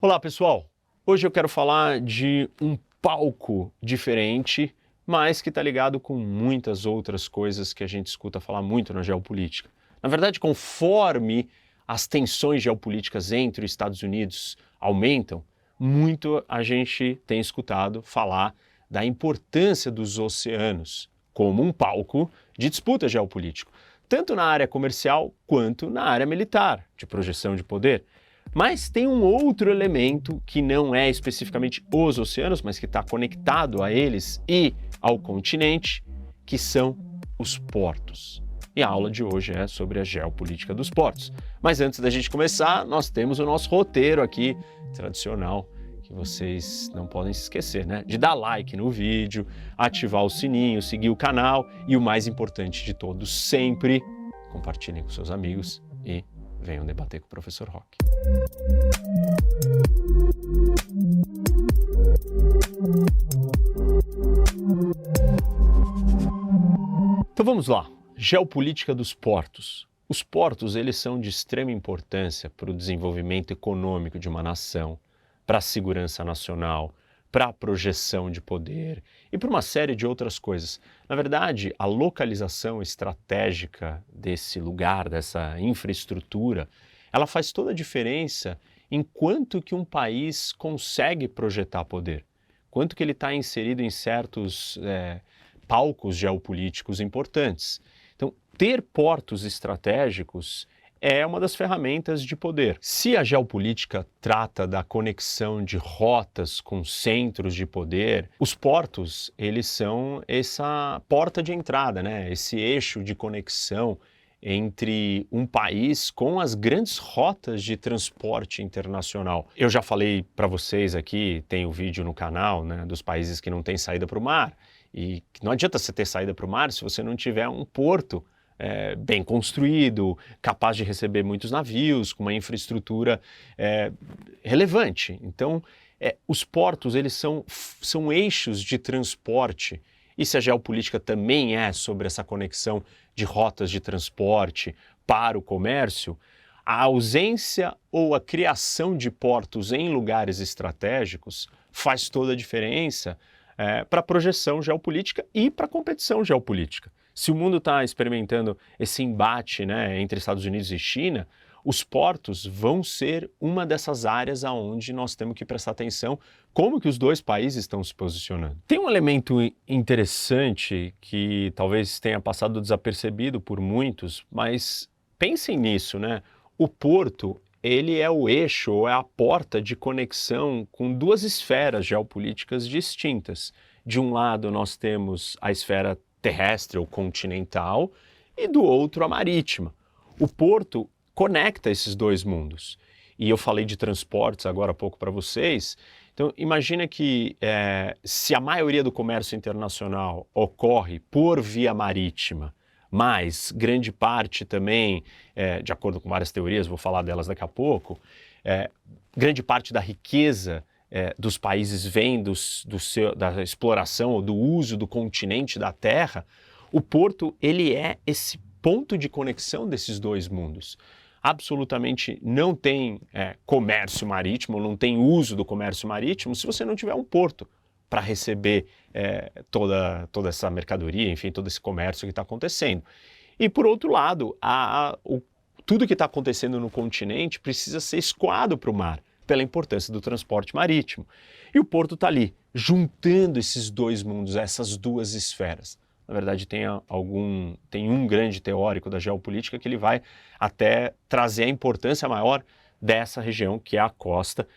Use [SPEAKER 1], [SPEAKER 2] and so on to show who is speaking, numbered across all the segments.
[SPEAKER 1] Olá, pessoal! Hoje eu quero falar de um palco diferente, mas que está ligado com muitas outras coisas que a gente escuta falar muito na geopolítica. Na verdade, conforme as tensões geopolíticas entre os Estados Unidos aumentam, muito a gente tem escutado falar da importância dos oceanos como um palco de disputa geopolítico, tanto na área comercial quanto na área militar, de projeção de poder. Mas tem um outro elemento que não é especificamente os oceanos, mas que está conectado a eles e ao continente, que são os portos. E a aula de hoje é sobre a geopolítica dos portos. Mas antes da gente começar, nós temos o nosso roteiro aqui, tradicional, que vocês não podem se esquecer, né? De dar like no vídeo, ativar o sininho, seguir o canal e o mais importante de todos, sempre compartilhem com seus amigos e venham debater com o professor Roque. Então vamos lá, geopolítica dos portos. Os portos, eles são de extrema importância para o desenvolvimento econômico de uma nação, para a segurança nacional, para a projeção de poder e para uma série de outras coisas. Na verdade, a localização estratégica desse lugar, dessa infraestrutura, ela faz toda a diferença em quanto que um país consegue projetar poder, quanto que ele está inserido em certos palcos geopolíticos importantes. Então, ter portos estratégicos é uma das ferramentas de poder. Se a geopolítica trata da conexão de rotas com centros de poder, os portos, eles são essa porta de entrada, né? Esse eixo de conexão entre um país com as grandes rotas de transporte internacional. Eu já falei para vocês aqui, tem o vídeo no canal, né, dos países que não têm saída para o mar, e não adianta você ter saída para o mar se você não tiver um porto bem construído, capaz de receber muitos navios, com uma infraestrutura relevante. Então, os portos, eles são eixos de transporte, e se a geopolítica também é sobre essa conexão de rotas de transporte para o comércio, a ausência ou a criação de portos em lugares estratégicos faz toda a diferença para a projeção geopolítica e para a competição geopolítica. Se o mundo está experimentando esse embate, né, entre Estados Unidos e China, os portos vão ser uma dessas áreas aonde nós temos que prestar atenção como que os dois países estão se posicionando. Tem um elemento interessante que talvez tenha passado desapercebido por muitos, mas pensem nisso, né? O porto, ele é o eixo, ou é a porta de conexão com duas esferas geopolíticas distintas. De um lado nós temos a esfera terrestre ou continental e do outro a marítima. O porto conecta esses dois mundos. E eu falei de transportes agora há pouco para vocês. Então imagina que se a maioria do comércio internacional ocorre por via marítima, mas grande parte também, de acordo com várias teorias, vou falar delas daqui a pouco, grande parte da riqueza dos países vem da exploração ou do uso do continente da Terra, o porto ele é esse ponto de conexão desses dois mundos. Absolutamente não tem comércio marítimo, não tem uso do comércio marítimo se você não tiver um porto para receber toda essa mercadoria, enfim, todo esse comércio que está acontecendo. E por outro lado, tudo que está acontecendo no continente precisa ser escoado para o mar, pela importância do transporte marítimo. E o porto está ali, juntando esses dois mundos, essas duas esferas. Na verdade, tem um grande teórico da geopolítica que ele vai até trazer a importância maior dessa região, que é a costa.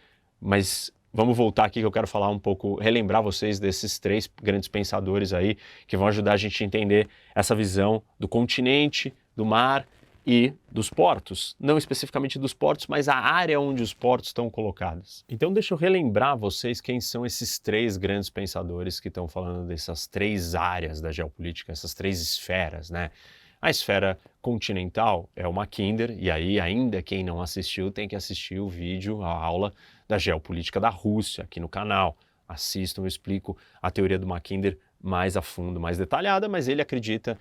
[SPEAKER 1] Mas vamos voltar aqui que eu quero falar um pouco, relembrar vocês desses três grandes pensadores aí, que vão ajudar a gente a entender essa visão do continente, do mar e dos portos, não especificamente dos portos, mas a área onde os portos estão colocados. Então deixa eu relembrar vocês quem são esses três grandes pensadores que estão falando dessas três áreas da geopolítica, essas três esferas, né? A esfera continental é o Mackinder, e aí ainda quem não assistiu tem que assistir o vídeo, a aula da geopolítica da Rússia aqui no canal. Assistam, eu explico a teoria do Mackinder mais a fundo, mais detalhada, mas ele acredita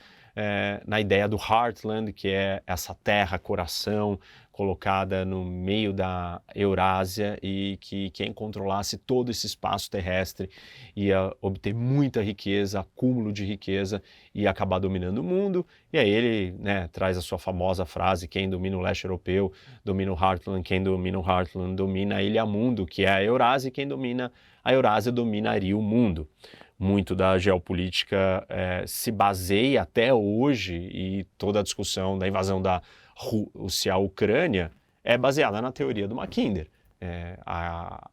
[SPEAKER 1] na ideia do Heartland, que é essa terra, coração, colocada no meio da Eurásia e que quem controlasse todo esse espaço terrestre ia obter muita riqueza, acúmulo de riqueza e acabar dominando o mundo. E aí ele, né, traz a sua famosa frase: quem domina o leste europeu domina o Heartland, quem domina o Heartland domina a ilha mundo, que é a Eurásia, e quem domina a Eurásia dominaria o mundo. Muito da geopolítica se baseia até hoje, e toda a discussão da invasão da Rússia à Ucrânia é baseada na teoria do Mackinder.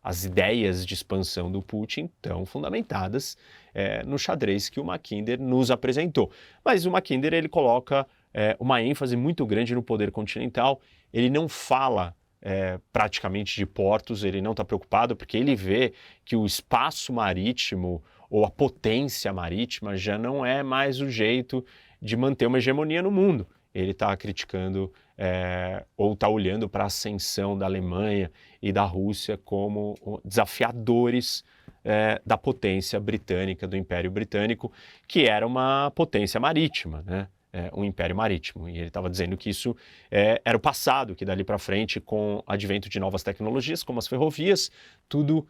[SPEAKER 1] As ideias de expansão do Putin estão fundamentadas no xadrez que o Mackinder nos apresentou. Mas o Mackinder ele coloca uma ênfase muito grande no poder continental. Ele não fala praticamente de portos, ele não está preocupado porque ele vê que o espaço marítimo ou a potência marítima já não é mais o jeito de manter uma hegemonia no mundo. Ele está criticando ou está olhando para a ascensão da Alemanha e da Rússia como desafiadores da potência britânica, do Império Britânico, que era uma potência marítima, né? Um império marítimo. E ele estava dizendo que isso era o passado, que dali para frente, com o advento de novas tecnologias, como as ferrovias, tudo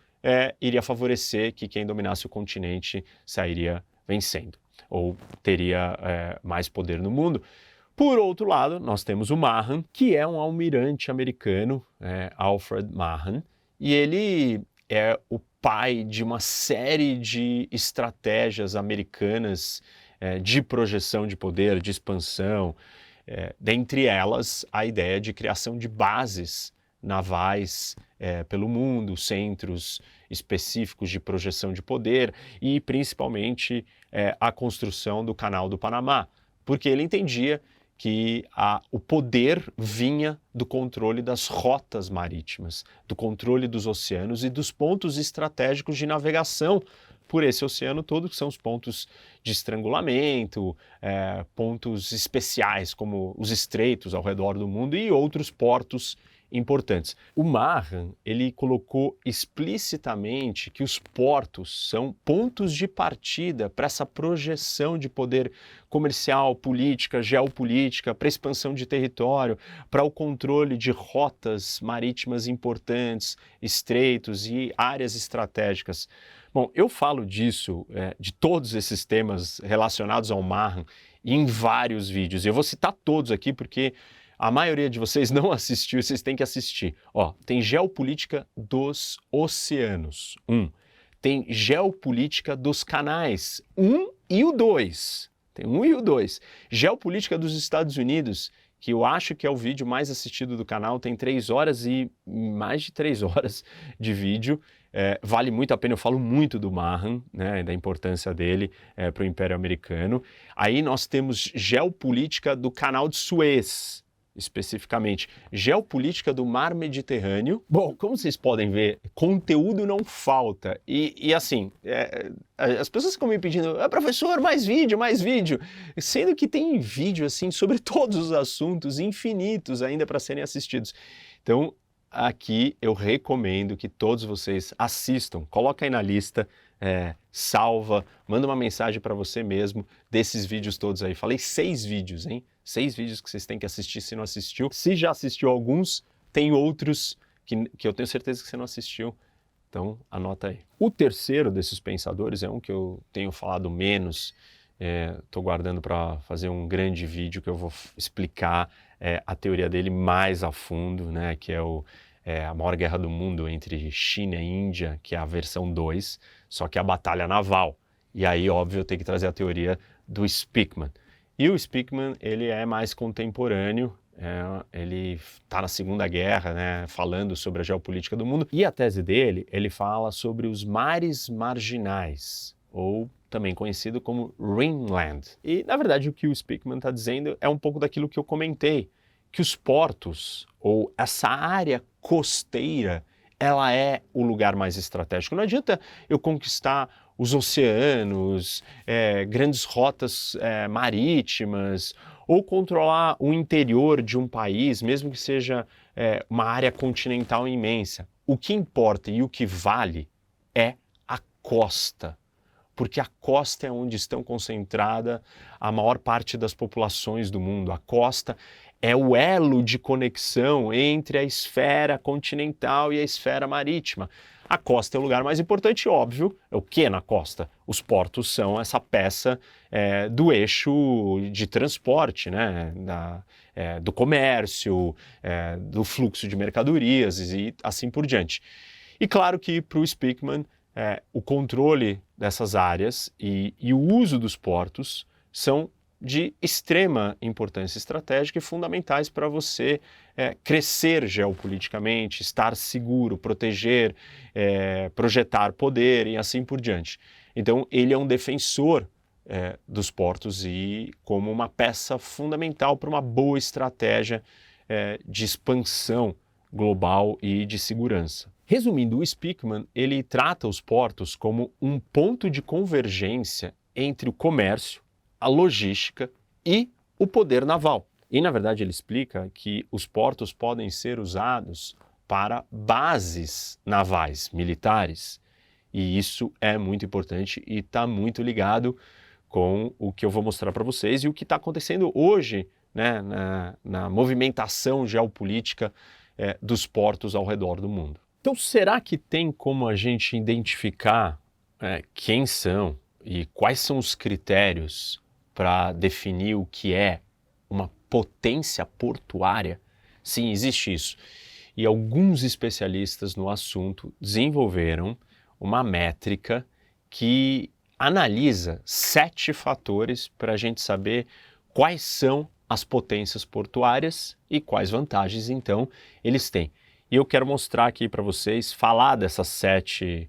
[SPEAKER 1] iria favorecer que quem dominasse o continente sairia vencendo, ou teria mais poder no mundo. Por outro lado, nós temos o Mahan, que é um almirante americano, Alfred Mahan, e ele é o pai de uma série de estratégias americanas de projeção de poder, de expansão, dentre elas a ideia de criação de bases navais pelo mundo, centros específicos de projeção de poder e principalmente a construção do Canal do Panamá, porque ele entendia que o poder vinha do controle das rotas marítimas, do controle dos oceanos e dos pontos estratégicos de navegação por esse oceano todo, que são os pontos de estrangulamento, pontos especiais como os estreitos ao redor do mundo e outros portos importantes. O Mahan, ele colocou explicitamente que os portos são pontos de partida para essa projeção de poder comercial, política, geopolítica, para expansão de território, para o controle de rotas marítimas importantes, estreitos e áreas estratégicas. Bom, eu falo disso, de todos esses temas relacionados ao Mahan, em vários vídeos. Eu vou citar todos aqui porque a maioria de vocês não assistiu, vocês têm que assistir. Tem Geopolítica dos Oceanos, 1. Tem Geopolítica dos Canais, 1 e o 2. Tem 1 e o 2. Geopolítica dos Estados Unidos, que eu acho que é o vídeo mais assistido do canal, tem 3 horas e mais de 3 horas de vídeo. Vale muito a pena, eu falo muito do Mahan, né, da importância dele para o Império Americano. Aí nós temos Geopolítica do Canal de Suez, especificamente, Geopolítica do Mar Mediterrâneo. Bom, como vocês podem ver, conteúdo não falta. E assim, as pessoas ficam me pedindo, professor, mais vídeo, sendo que tem vídeo assim sobre todos os assuntos infinitos ainda para serem assistidos. Então, aqui eu recomendo que todos vocês assistam, coloca aí na lista, salva, manda uma mensagem para você mesmo desses vídeos todos aí. Falei 6 vídeos, hein? 6 vídeos que vocês têm que assistir se não assistiu. Se já assistiu alguns, tem outros que eu tenho certeza que você não assistiu. Então, anota aí. O terceiro desses pensadores é um que eu tenho falado menos. Estou guardando para fazer um grande vídeo que eu vou explicar a teoria dele mais a fundo, né? Que é a maior guerra do mundo entre China e Índia, que é a versão 2, só que é a batalha naval. E aí, óbvio, eu tenho que trazer a teoria do Speakman. E o Speakman, ele é mais contemporâneo, ele está na Segunda Guerra, né, falando sobre a geopolítica do mundo. E a tese dele, ele fala sobre os mares marginais, ou também conhecido como Rhineland. E, na verdade, o que o Speakman está dizendo é um pouco daquilo que eu comentei, que os portos, ou essa área costeira, ela é o lugar mais estratégico. Não adianta eu conquistar os oceanos, grandes rotas marítimas, ou controlar o interior de um país, mesmo que seja uma área continental imensa. O que importa e o que vale é a costa, porque a costa é onde estão concentradas a maior parte das populações do mundo. A costa é o elo de conexão entre a esfera continental e a esfera marítima. A costa é o lugar mais importante, óbvio. É o que na costa? Os portos são essa peça do eixo de transporte, né? Do comércio, do fluxo de mercadorias e assim por diante. E claro que para o Speakman, o controle dessas áreas e o uso dos portos são de extrema importância estratégica e fundamentais para você crescer geopoliticamente, estar seguro, proteger, projetar poder e assim por diante. Então, ele é um defensor dos portos e como uma peça fundamental para uma boa estratégia de expansão global e de segurança. Resumindo, o Speakman, ele trata os portos como um ponto de convergência entre o comércio, a logística e o poder naval. E, na verdade, ele explica que os portos podem ser usados para bases navais, militares. E isso é muito importante e está muito ligado com o que eu vou mostrar para vocês e o que está acontecendo hoje, né, na movimentação geopolítica dos portos ao redor do mundo. Então, será que tem como a gente identificar quem são e quais são os critérios para definir o que é uma potência portuária? Sim, existe isso. E alguns especialistas no assunto desenvolveram uma métrica que analisa 7 fatores para a gente saber quais são as potências portuárias e quais vantagens, então, eles têm. E eu quero mostrar aqui para vocês, falar desses 7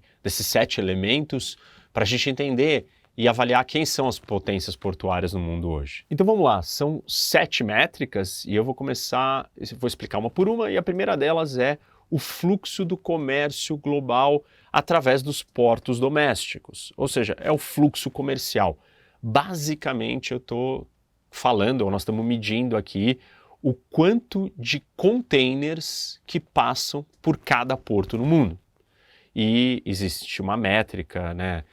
[SPEAKER 1] elementos, para a gente entender e avaliar quem são as potências portuárias no mundo hoje. Então vamos lá, são 7 métricas e eu vou explicar uma por uma, e a primeira delas é o fluxo do comércio global através dos portos domésticos, ou seja, é o fluxo comercial. Basicamente eu estou falando, ou nós estamos medindo aqui, o quanto de containers que passam por cada porto no mundo. E existe uma métrica, né,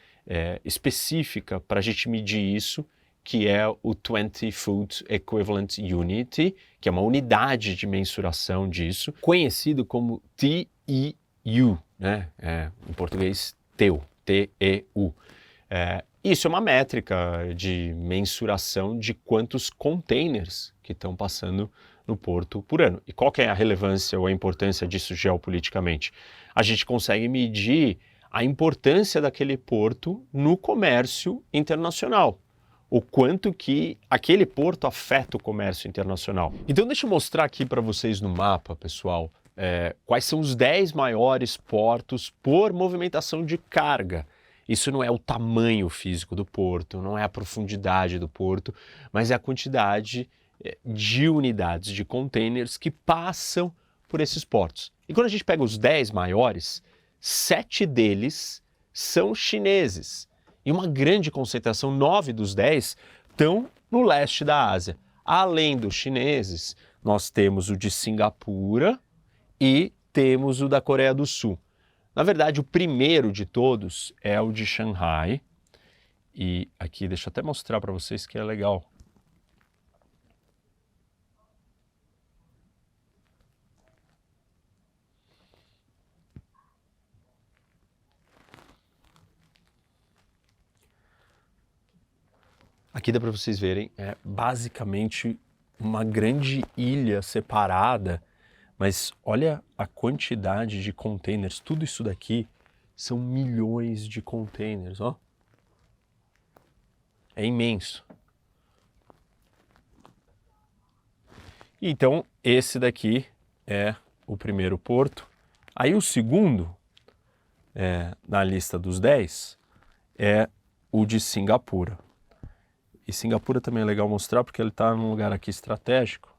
[SPEAKER 1] específica para a gente medir isso, que é o 20 Foot Equivalent Unit, que é uma unidade de mensuração disso, conhecido como TEU, né? Em português, TEU, T-E-U. Isso é uma métrica de mensuração de quantos containers que estão passando no porto por ano. E qual que é a relevância ou a importância disso geopoliticamente? A gente consegue medir a importância daquele porto no comércio internacional, o quanto que aquele porto afeta o comércio internacional. Então deixa eu mostrar aqui para vocês no mapa, pessoal, quais são os 10 maiores portos por movimentação de carga. Isso não é o tamanho físico do porto, não é a profundidade do porto, mas é a quantidade de unidades, de containers que passam por esses portos. E quando a gente pega os 10 maiores, 7 deles são chineses. E uma grande concentração, 9 dos 10, estão no leste da Ásia. Além dos chineses, nós temos o de Singapura e temos o da Coreia do Sul. Na verdade, o primeiro de todos é o de Xangai. E aqui, deixa eu até mostrar para vocês que é legal. Aqui dá para vocês verem, é basicamente uma grande ilha separada, mas olha a quantidade de containers. Tudo isso daqui são milhões de containers, ó. É imenso. Então, esse daqui é o primeiro porto. Aí o segundo, na lista dos 10, é o de Singapura. E Singapura também é legal mostrar porque ele está num lugar aqui estratégico.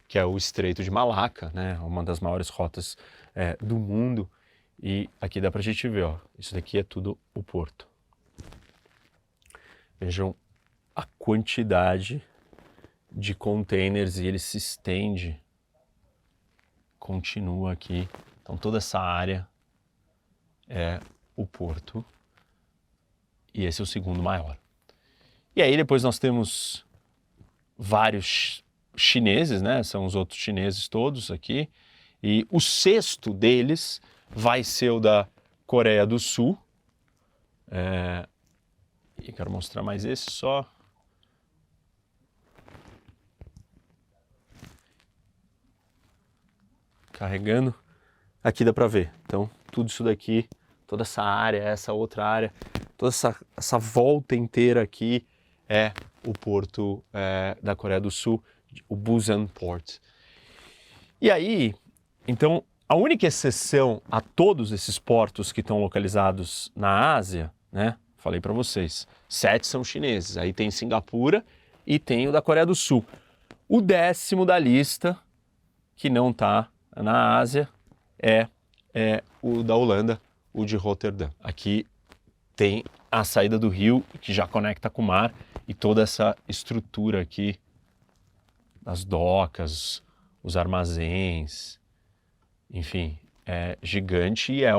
[SPEAKER 1] Que é o Estreito de Malaca, né? Uma das maiores rotas do mundo. E aqui dá para a gente ver, ó, isso daqui é tudo o porto. Vejam a quantidade de containers e ele se estende, continua aqui. Então toda essa área é o porto. e esse é o segundo maior. E aí depois nós temos vários chineses, né? São os outros chineses todos aqui. E o sexto deles vai ser o da Coreia do Sul. E quero mostrar mais esse só. Carregando. Aqui dá para ver. Então, tudo isso daqui, toda essa área, essa outra área, toda essa volta inteira aqui é o porto da Coreia do Sul, o Busan Port. E aí, então, a única exceção a todos esses portos que estão localizados na Ásia, né? Falei para vocês, 7 são chineses. Aí tem Singapura e tem o da Coreia do Sul. O 10º da lista, que não está na Ásia, é o da Holanda, o de Rotterdam. Aqui tem a saída do rio, que já conecta com o mar, e toda essa estrutura aqui, as docas, os armazéns, enfim, é gigante e é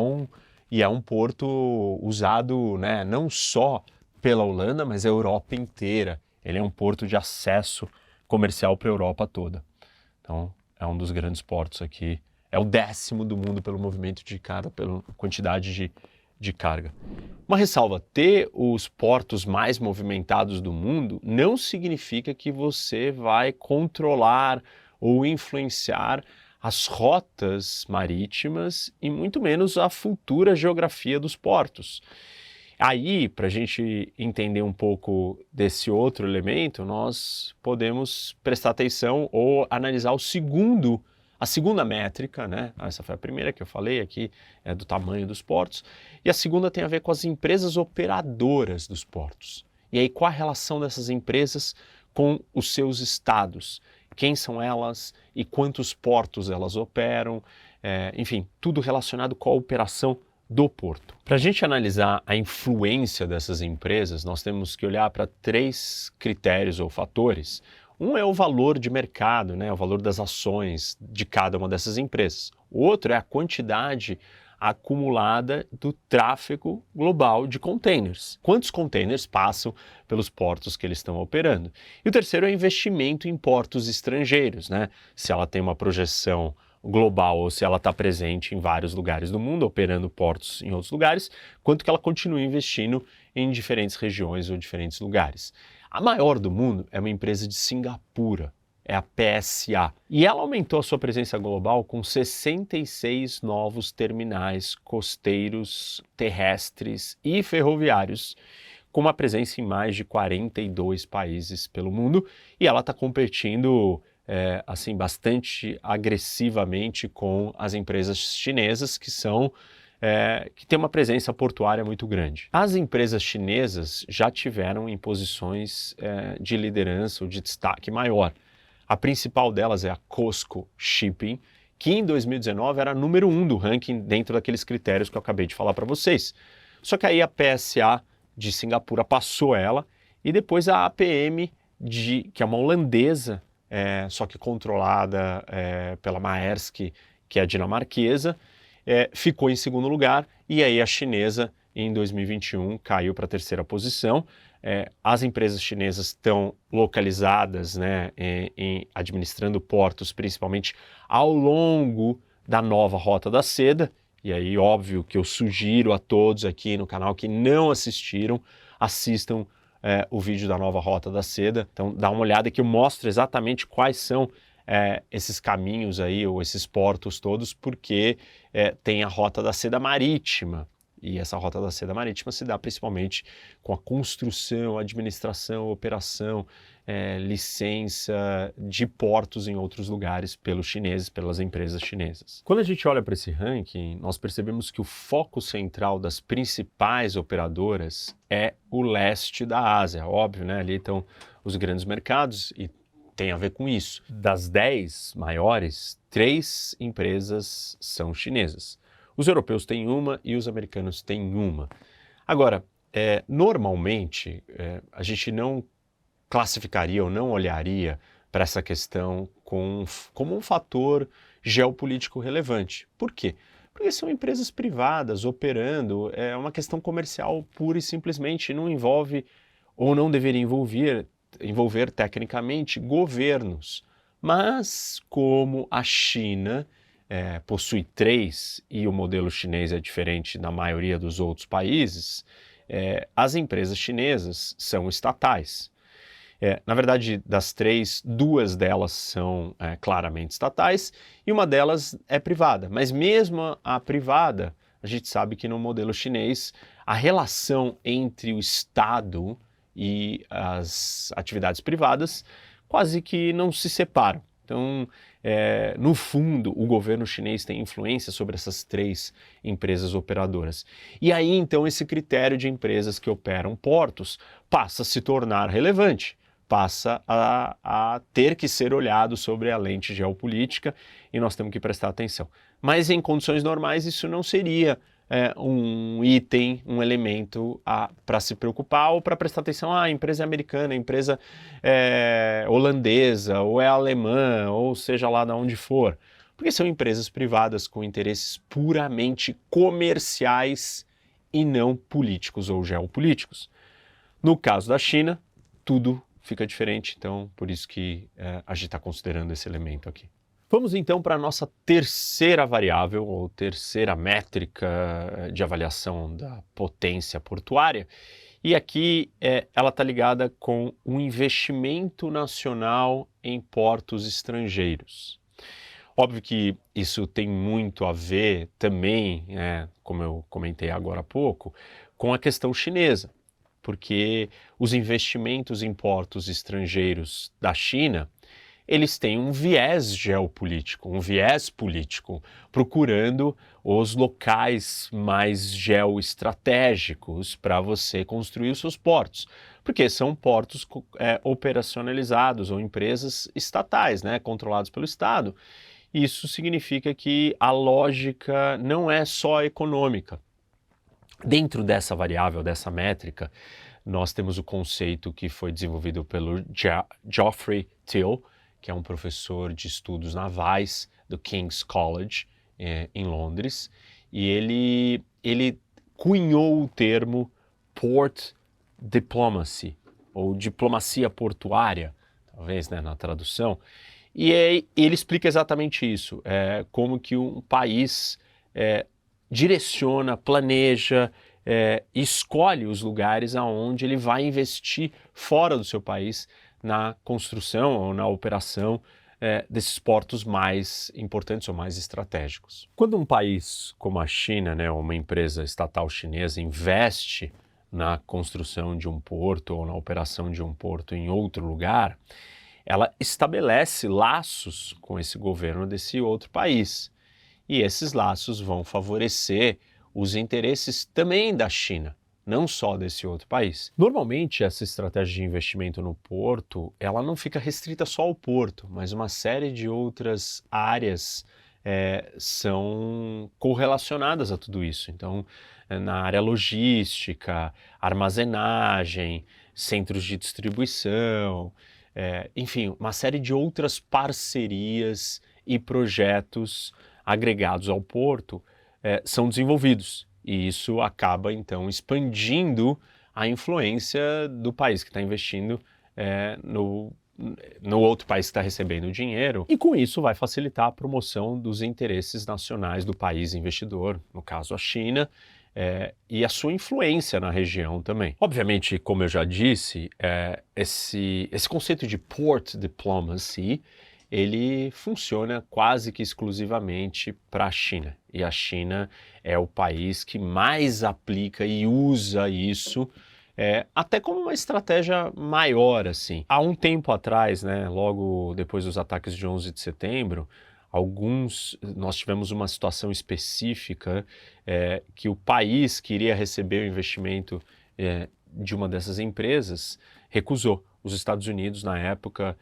[SPEAKER 1] um porto usado, né, não só pela Holanda, mas a Europa inteira. Ele é um porto de acesso comercial para a Europa toda. Então, é um dos grandes portos aqui. É o 10º do mundo pelo movimento de carga, pela quantidade de carga. Uma ressalva, ter os portos mais movimentados do mundo não significa que você vai controlar ou influenciar as rotas marítimas e muito menos a futura geografia dos portos. Aí, para a gente entender um pouco desse outro elemento, nós podemos prestar atenção ou analisar a segunda métrica, né? Essa foi a primeira que eu falei aqui, é do tamanho dos portos, e a segunda tem a ver com as empresas operadoras dos portos. E aí, qual a relação dessas empresas com os seus estados? Quem são elas e quantos portos elas operam? Enfim, tudo relacionado com a operação do porto. Para a gente analisar a influência dessas empresas, nós temos que olhar para 3 critérios ou fatores. Um é o valor de mercado, né, o valor das ações de cada uma dessas empresas. O outro é a quantidade acumulada do tráfego global de containers. Quantos containers passam pelos portos que eles estão operando? E o terceiro é o investimento em portos estrangeiros, né? Se ela tem uma projeção global ou se ela está presente em vários lugares do mundo, operando portos em outros lugares, quanto que ela continua investindo em diferentes regiões ou diferentes lugares. A maior do mundo é uma empresa de Singapura, é a PSA, e ela aumentou a sua presença global com 66 novos terminais costeiros, terrestres e ferroviários, com uma presença em mais de 42 países pelo mundo, e ela está competindo assim, bastante agressivamente com as empresas chinesas que têm uma presença portuária muito grande. As empresas chinesas já tiveram em posições de liderança ou de destaque maior. A principal delas é a COSCO Shipping, que em 2019 era número 1 do ranking dentro daqueles critérios que eu acabei de falar para vocês. Só que aí a PSA de Singapura passou ela e depois a APM, que é uma holandesa, só que controlada pela Maersk, que é a dinamarquesa, ficou em segundo lugar, e aí a chinesa em 2021 caiu para a 3ª posição. As empresas chinesas estão localizadas, né, administrando portos, principalmente ao longo da nova Rota da Seda, e aí óbvio que eu sugiro a todos aqui no canal que não assistiram, assistam o vídeo da nova Rota da Seda. Então dá uma olhada que eu mostro exatamente quais são esses caminhos aí, ou esses portos todos, porque tem a Rota da Seda Marítima, e essa Rota da Seda Marítima se dá principalmente com a construção, administração, operação, licença de portos em outros lugares pelos chineses, pelas empresas chinesas. Quando a gente olha para esse ranking, nós percebemos que o foco central das principais operadoras é o leste da Ásia, óbvio, né? Ali estão os grandes mercados e tem a ver com isso. Das 10 maiores, 3 empresas são chinesas. Os europeus têm uma e os americanos têm uma. Agora, normalmente, a gente não classificaria ou não olharia para essa questão como um fator geopolítico relevante. Por quê? Porque são empresas privadas operando, é uma questão comercial pura e simplesmente, não envolve ou não deveria envolver tecnicamente governos. Mas como a China possui três e o modelo chinês é diferente da maioria dos outros países, as empresas chinesas são estatais. Na verdade, das três, duas delas são claramente estatais e uma delas é privada. Mas mesmo a privada, a gente sabe que no modelo chinês, a relação entre o Estado e as atividades privadas quase que não se separam. Então, no fundo, o governo chinês tem influência sobre essas três empresas operadoras. E aí, então, esse critério de empresas que operam portos passa a se tornar relevante, passa a ter que ser olhado sobre a lente geopolítica e nós temos que prestar atenção. Mas em condições normais isso não seria um item, um elemento para se preocupar ou para prestar atenção. A empresa é americana, a empresa é holandesa ou é alemã, ou seja lá de onde for. Porque são empresas privadas com interesses puramente comerciais e não políticos ou geopolíticos. No caso da China, tudo fica diferente, então por isso que a gente está considerando esse elemento aqui. Vamos então para a nossa terceira variável, ou terceira métrica de avaliação da potência portuária, e aqui ela está ligada com o investimento nacional em portos estrangeiros. Óbvio que isso tem muito a ver também, como eu comentei agora há pouco, com a questão chinesa, porque os investimentos em portos estrangeiros da China, eles têm um viés geopolítico, um viés político, procurando os locais mais geoestratégicos para você construir os seus portos, porque são portos operacionalizados ou empresas estatais, controlados pelo Estado. Isso significa que a lógica não é só econômica. Dentro dessa variável, dessa métrica, nós temos o conceito que foi desenvolvido pelo Geoffrey Till, que é um professor de estudos navais do King's College, em Londres, e ele cunhou o termo Port Diplomacy, ou diplomacia portuária, talvez na tradução, e ele explica exatamente isso, como que um país direciona, planeja, escolhe os lugares aonde ele vai investir fora do seu país na construção ou na operação desses portos mais importantes ou mais estratégicos. Quando um país como a China, ou uma empresa estatal chinesa investe na construção de um porto ou na operação de um porto em outro lugar, ela estabelece laços com esse governo desse outro país. E esses laços vão favorecer os interesses também da China, não só desse outro país. Normalmente, essa estratégia de investimento no porto, ela não fica restrita só ao porto, mas uma série de outras áreas são correlacionadas a tudo isso. Então, na área logística, armazenagem, centros de distribuição, enfim, uma série de outras parcerias e projetos agregados ao porto são desenvolvidos. E isso acaba, então, expandindo a influência do país que está investindo no outro país que está recebendo o dinheiro. E com isso vai facilitar a promoção dos interesses nacionais do país investidor, no caso a China, e a sua influência na região também. Obviamente, como eu já disse, esse conceito de port diplomacy, ele funciona quase que exclusivamente para a China. E a China é o país que mais aplica e usa isso, até como uma estratégia maior, assim. Há um tempo atrás, logo depois dos ataques de 11 de setembro, nós tivemos uma situação específica que o país que iria receber o investimento de uma dessas empresas recusou. Os Estados Unidos, na época,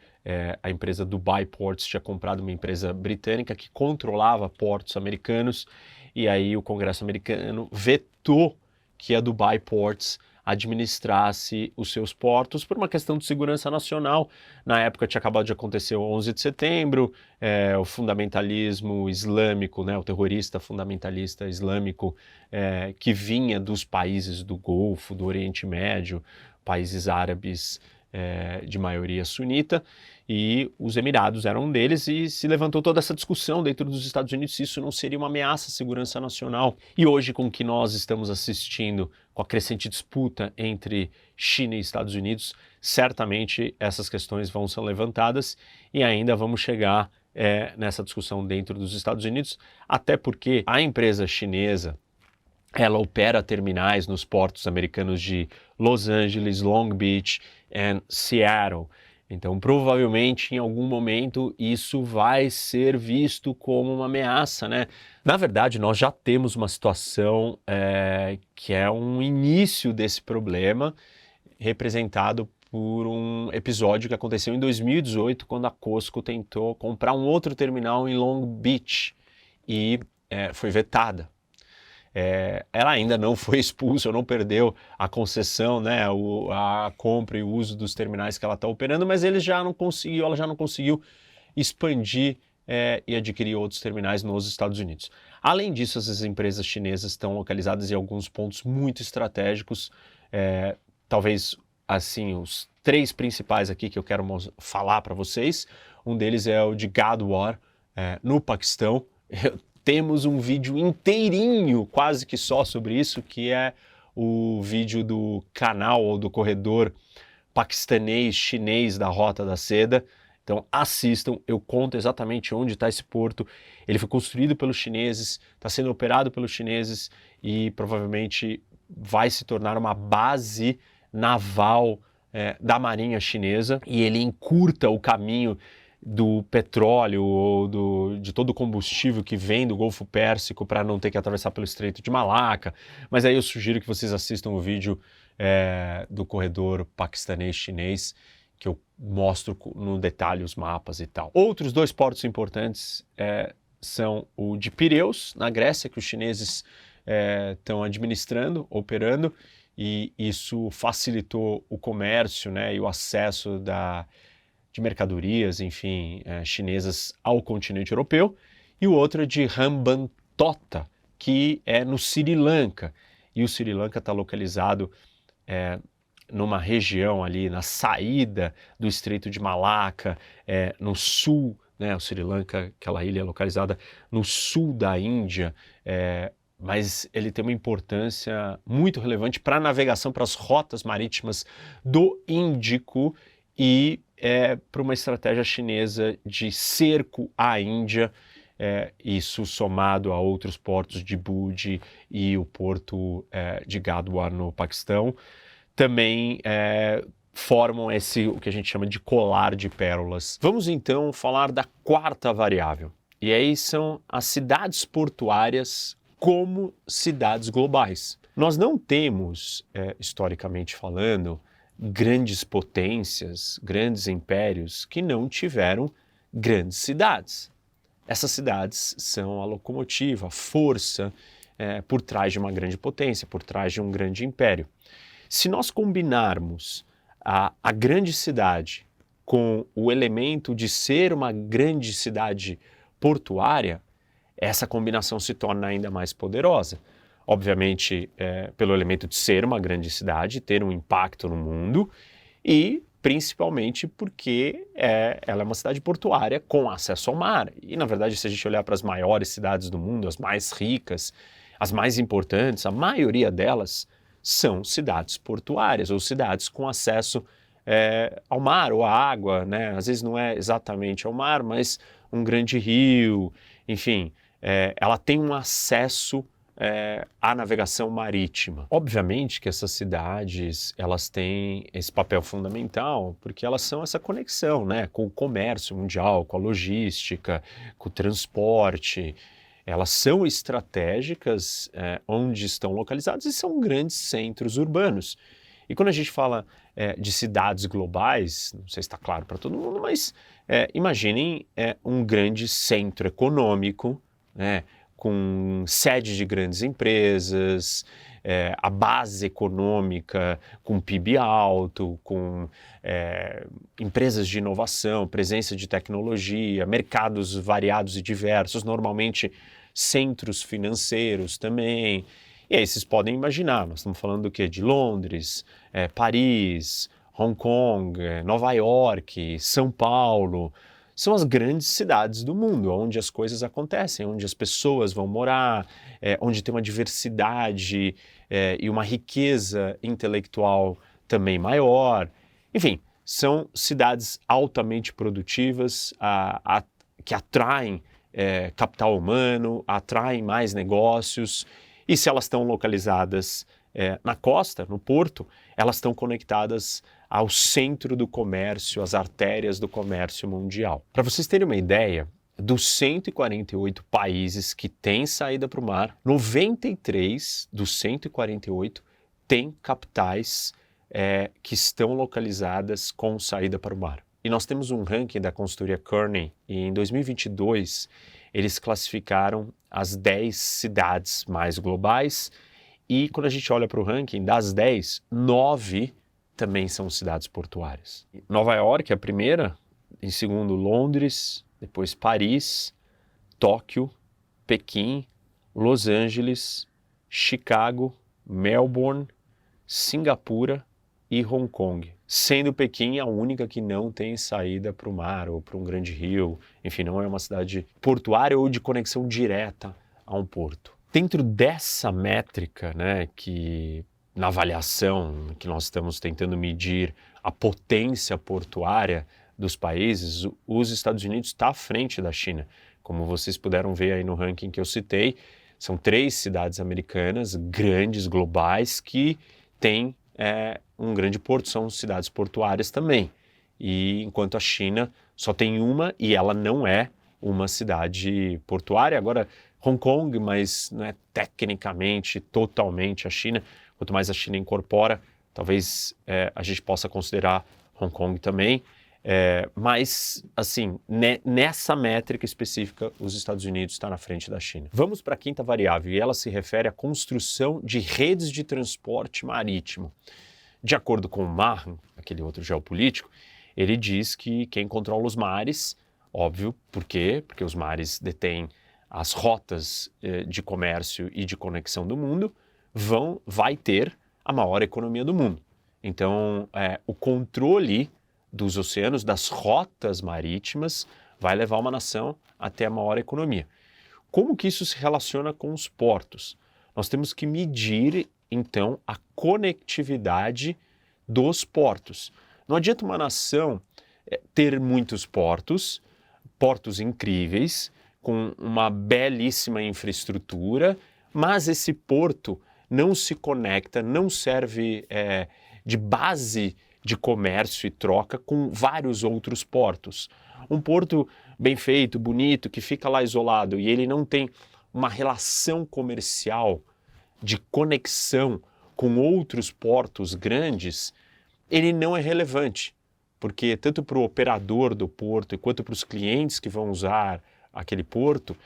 [SPEAKER 1] a empresa Dubai Ports tinha comprado uma empresa britânica que controlava portos americanos, e aí o Congresso americano vetou que a Dubai Ports administrasse os seus portos por uma questão de segurança nacional. Na época tinha acabado de acontecer o 11 de setembro, o fundamentalismo islâmico, né, o terrorista fundamentalista islâmico que vinha dos países do Golfo, do Oriente Médio, países árabes de maioria sunita, e os Emirados eram um deles, e se levantou toda essa discussão dentro dos Estados Unidos se isso não seria uma ameaça à segurança nacional. E hoje, com o que nós estamos assistindo, com a crescente disputa entre China e Estados Unidos, certamente essas questões vão ser levantadas e ainda vamos chegar nessa discussão dentro dos Estados Unidos, até porque a empresa chinesa, ela opera terminais nos portos americanos de Los Angeles, Long Beach e Seattle. Então, provavelmente, em algum momento, isso vai ser visto como uma ameaça, né? Na verdade, nós já temos uma situação que é um início desse problema, representado por um episódio que aconteceu em 2018, quando a Costco tentou comprar um outro terminal em Long Beach e foi vetada. Ela ainda não foi expulsa, não perdeu a concessão, né, a compra e o uso dos terminais que ela está operando, mas ela já não conseguiu expandir e adquirir outros terminais nos Estados Unidos. Além disso, essas empresas chinesas estão localizadas em alguns pontos muito estratégicos, talvez assim os 3 principais aqui que eu quero falar para vocês. Um deles é o de Gadwar, no Paquistão. Temos um vídeo inteirinho, quase que só sobre isso, que é o vídeo do canal ou do corredor paquistanês-chinês da Rota da Seda. Então assistam, eu conto exatamente onde está esse porto. Ele foi construído pelos chineses, está sendo operado pelos chineses e provavelmente vai se tornar uma base naval da Marinha Chinesa, e ele encurta o caminho do petróleo ou de todo o combustível que vem do Golfo Pérsico para não ter que atravessar pelo Estreito de Malaca. Mas aí eu sugiro que vocês assistam o vídeo do corredor paquistanês-chinês, que eu mostro no detalhe os mapas e tal. Outros 2 portos importantes são o de Pireus, na Grécia, que os chineses estão administrando, operando, e isso facilitou o comércio, né, e o acesso de mercadorias, enfim, chinesas ao continente europeu. E o outro é de Hambantota, que é no Sri Lanka. E o Sri Lanka está localizado numa região ali na saída do Estreito de Malaca, no sul, né? O Sri Lanka, aquela ilha localizada no sul da Índia, mas ele tem uma importância muito relevante para a navegação, para as rotas marítimas do Índico e para uma estratégia chinesa de cerco à Índia, isso somado a outros portos de Budi e o porto de Gadwar no Paquistão, também formam o que a gente chama de colar de pérolas. Vamos então falar da 4ª variável, e aí são as cidades portuárias como cidades globais. Nós não temos, historicamente falando, grandes potências, grandes impérios que não tiveram grandes cidades. Essas cidades são a locomotiva, a força por trás de uma grande potência, por trás de um grande império. Se nós combinarmos a grande cidade com o elemento de ser uma grande cidade portuária, essa combinação se torna ainda mais poderosa. Obviamente, pelo elemento de ser uma grande cidade, ter um impacto no mundo, e principalmente porque ela é uma cidade portuária com acesso ao mar. E, na verdade, se a gente olhar para as maiores cidades do mundo, as mais ricas, as mais importantes, a maioria delas são cidades portuárias ou cidades com acesso ao mar ou à água, né? Às vezes não é exatamente ao mar, mas um grande rio, enfim, ela tem um acesso à navegação marítima. Obviamente que essas cidades, elas têm esse papel fundamental porque elas são essa conexão, né, com o comércio mundial, com a logística, com o transporte. Elas são estratégicas onde estão localizadas e são grandes centros urbanos. E quando a gente fala de cidades globais, não sei se está claro para todo mundo, mas imaginem um grande centro econômico, né, com sede de grandes empresas, a base econômica com PIB alto, com empresas de inovação, presença de tecnologia, mercados variados e diversos, normalmente centros financeiros também. E aí vocês podem imaginar, nós estamos falando do quê? De Londres, Paris, Hong Kong, Nova York, São Paulo. São as grandes cidades do mundo, onde as coisas acontecem, onde as pessoas vão morar, onde tem uma diversidade e uma riqueza intelectual também maior. Enfim, são cidades altamente produtivas, que atraem capital humano, atraem mais negócios, e se elas estão localizadas na costa, no porto, elas estão conectadas ao centro do comércio, às artérias do comércio mundial. Para vocês terem uma ideia, dos 148 países que têm saída para o mar, 93 dos 148 têm capitais que estão localizadas com saída para o mar. E nós temos um ranking da consultoria Kearney, e em 2022 eles classificaram as 10 cidades mais globais, e quando a gente olha para o ranking, das 10, 9 também são cidades portuárias. Nova York é a primeira, em segundo Londres, depois Paris, Tóquio, Pequim, Los Angeles, Chicago, Melbourne, Singapura e Hong Kong, sendo Pequim a única que não tem saída para o mar ou para um grande rio, enfim, não é uma cidade portuária ou de conexão direta a um porto. Dentro dessa métrica, né, que na avaliação que nós estamos tentando medir a potência portuária dos países, os Estados Unidos está à frente da China. Como vocês puderam ver aí no ranking que eu citei, são 3 cidades americanas grandes, globais, que têm um grande porto, são cidades portuárias também. E enquanto a China só tem uma, e ela não é uma cidade portuária. Agora, Hong Kong, mas não é tecnicamente, totalmente a China. Quanto mais a China incorpora, talvez a gente possa considerar Hong Kong também. Mas, assim, nessa métrica específica, os Estados Unidos está na frente da China. Vamos para a quinta variável, e ela se refere à construção de redes de transporte marítimo. De acordo com o Mahan, aquele outro geopolítico, ele diz que quem controla os mares, óbvio, por quê? Porque os mares detêm as rotas de comércio e de conexão do mundo, vai ter a maior economia do mundo. Então, o controle dos oceanos, das rotas marítimas, vai levar uma nação até a maior economia. Como que isso se relaciona com os portos? Nós temos que medir, então, a conectividade dos portos. Não adianta uma nação ter muitos portos incríveis, com uma belíssima infraestrutura, mas esse porto não se conecta, não serve de base de comércio e troca com vários outros portos. Um porto bem feito, bonito, que fica lá isolado e ele não tem uma relação comercial de conexão com outros portos grandes, ele não é relevante, porque tanto para o operador do porto quanto para os clientes que vão usar aquele porto,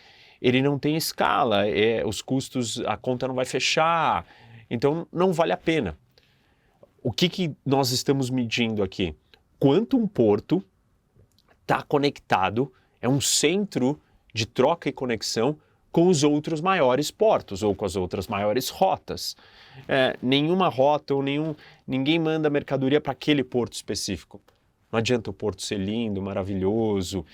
[SPEAKER 1] ele não tem escala, os custos, a conta não vai fechar, então não vale a pena. O que nós estamos medindo aqui? Quanto um porto está conectado, é um centro de troca e conexão com os outros maiores portos ou com as outras maiores rotas. Nenhuma rota ou ninguém manda mercadoria para aquele porto específico. Não adianta o porto ser lindo, maravilhoso,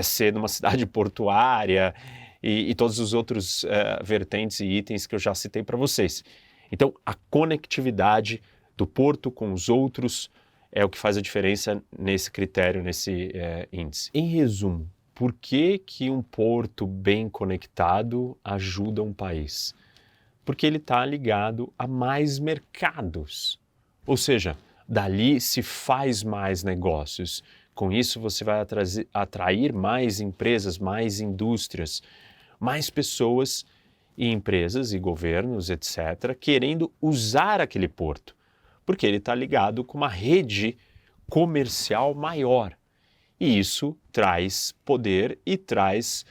[SPEAKER 1] ser numa cidade portuária e todos os outros vertentes e itens que eu já citei para vocês. Então, a conectividade do porto com os outros é o que faz a diferença nesse critério, nesse índice. Em resumo, por que um porto bem conectado ajuda um país? Porque ele está ligado a mais mercados. Ou seja, dali se faz mais negócios. Com isso, você vai atrair mais empresas, mais indústrias, mais pessoas e empresas e governos, etc., querendo usar aquele porto, porque ele está ligado com uma rede comercial maior. E isso traz poder e traz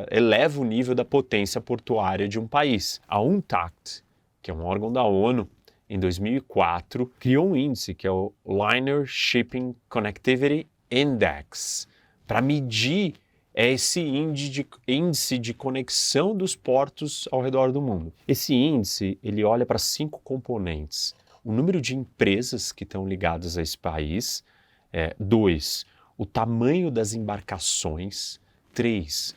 [SPEAKER 1] eleva o nível da potência portuária de um país. A UNTACT, que é um órgão da ONU, em 2004, criou um índice que é o Liner Shipping Connectivity Index, para medir esse índice de conexão dos portos ao redor do mundo. Esse índice, ele olha para 5 componentes: o número de empresas que estão ligadas a esse país, 2, o tamanho das embarcações, 3,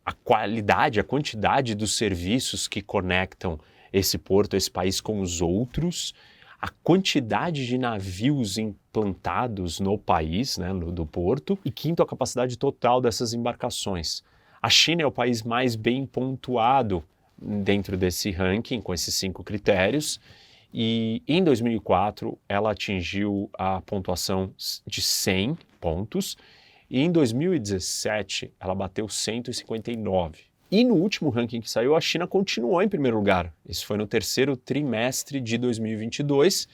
[SPEAKER 1] a qualidade, a quantidade dos serviços que conectam esse porto, esse país com os outros, a quantidade de navios implantados no país, né, do porto, e 5, a capacidade total dessas embarcações. A China é o país mais bem pontuado dentro desse ranking, com esses 5 critérios, e em 2004 ela atingiu a pontuação de 100 pontos, e em 2017 ela bateu 159. E no último ranking que saiu, a China continuou em primeiro lugar. Isso foi no terceiro trimestre de 2022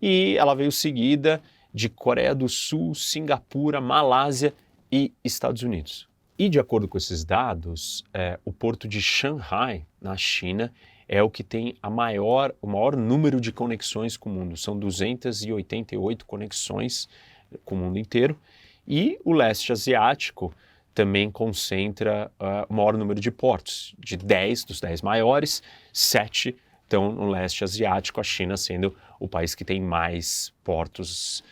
[SPEAKER 1] e ela veio seguida de Coreia do Sul, Singapura, Malásia e Estados Unidos. E de acordo com esses dados, o porto de Shanghai, na China, é o que tem o maior número de conexões com o mundo. São 288 conexões com o mundo inteiro. E o leste asiático também concentra o maior número de portos. Dos 10 maiores, 7 estão no leste asiático, a China sendo o país que tem mais portos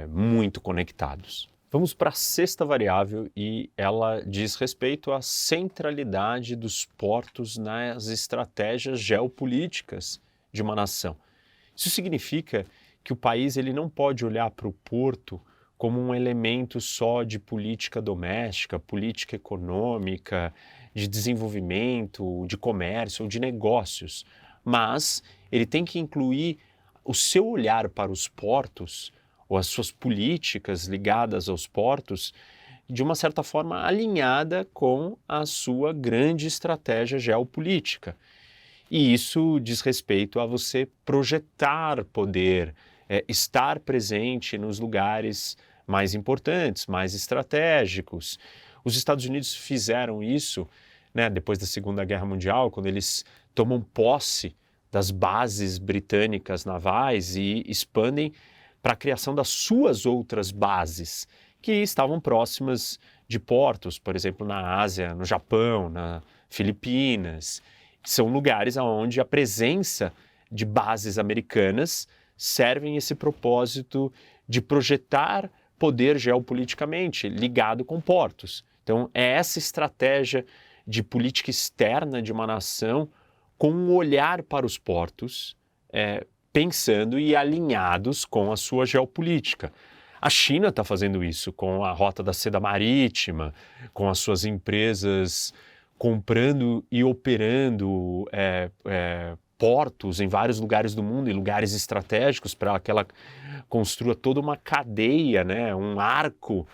[SPEAKER 1] muito conectados. Vamos para a sexta variável e ela diz respeito à centralidade dos portos nas estratégias geopolíticas de uma nação. Isso significa que o país ele não pode olhar para o porto como um elemento só de política doméstica, política econômica, de desenvolvimento, de comércio ou de negócios, mas ele tem que incluir o seu olhar para os portos ou as suas políticas ligadas aos portos de uma certa forma alinhada com a sua grande estratégia geopolítica. E isso diz respeito a você projetar poder, estar presente nos lugares mais importantes, mais estratégicos. Os Estados Unidos fizeram isso, né, depois da Segunda Guerra Mundial, quando eles tomam posse das bases britânicas navais e expandem para a criação das suas outras bases, que estavam próximas de portos, por exemplo, na Ásia, no Japão, na Filipinas. São lugares onde a presença de bases americanas servem esse propósito de projetar poder geopoliticamente ligado com portos. Então, é essa estratégia de política externa de uma nação com um olhar para os portos, pensando e alinhados com a sua geopolítica. A China está fazendo isso com a Rota da Seda Marítima, com as suas empresas comprando e operando portos em vários lugares do mundo, em lugares estratégicos, para que ela construa toda uma cadeia, né, um arco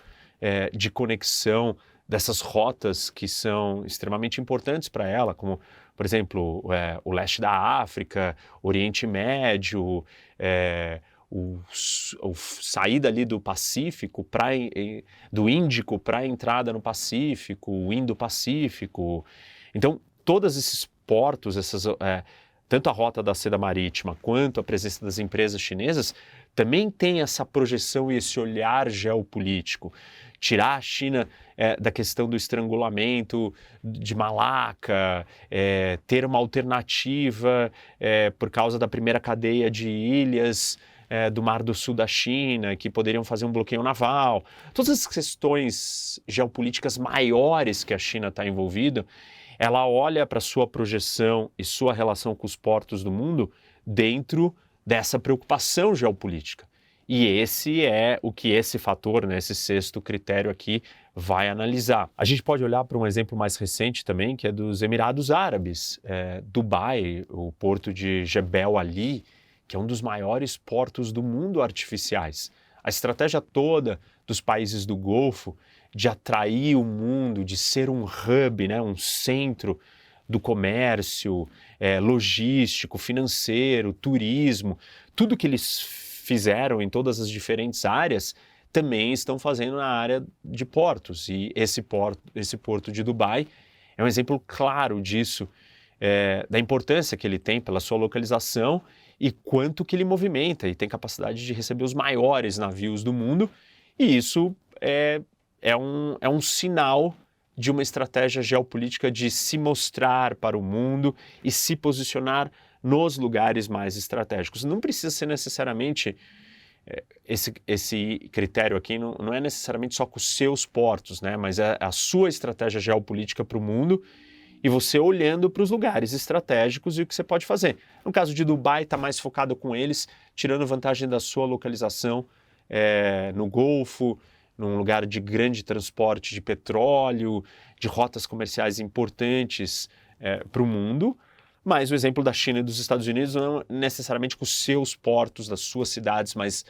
[SPEAKER 1] de conexão dessas rotas que são extremamente importantes para ela, como, por exemplo, o leste da África, Oriente Médio, saída ali do Pacífico, do Índico para a entrada no Pacífico, o Indo-Pacífico. Então, todos esses portos, tanto a Rota da Seda Marítima quanto a presença das empresas chinesas, também tem essa projeção e esse olhar geopolítico. Tirar a China da questão do estrangulamento de Malaca, ter uma alternativa por causa da primeira cadeia de ilhas do Mar do Sul da China, que poderiam fazer um bloqueio naval. Todas as questões geopolíticas maiores que a China está envolvida, ela olha para sua projeção e sua relação com os portos do mundo dentro dessa preocupação geopolítica. E esse é o que esse fator, né, esse sexto critério aqui, vai analisar. A gente pode olhar para um exemplo mais recente também, que é dos Emirados Árabes. Dubai, o porto de Jebel Ali, que é um dos maiores portos do mundo artificiais. A estratégia toda dos países do Golfo de atrair o mundo, de ser um hub, né, um centro do comércio, logístico, financeiro, turismo, tudo que eles fizeram em todas as diferentes áreas, também estão fazendo na área de portos. E esse porto de Dubai é um exemplo claro disso, da importância que ele tem pela sua localização e quanto que ele movimenta e tem capacidade de receber os maiores navios do mundo, e isso é um sinal de uma estratégia geopolítica de se mostrar para o mundo e se posicionar nos lugares mais estratégicos. Não precisa ser necessariamente, esse critério aqui não é necessariamente só com os seus portos, né? Mas é a sua estratégia geopolítica para o mundo e você olhando para os lugares estratégicos e o que você pode fazer. No caso de Dubai, está mais focado com eles, tirando vantagem da sua localização no Golfo, num lugar de grande transporte de petróleo, de rotas comerciais importantes para o mundo. Mas o exemplo da China e dos Estados Unidos não é necessariamente com os seus portos, das suas cidades, mas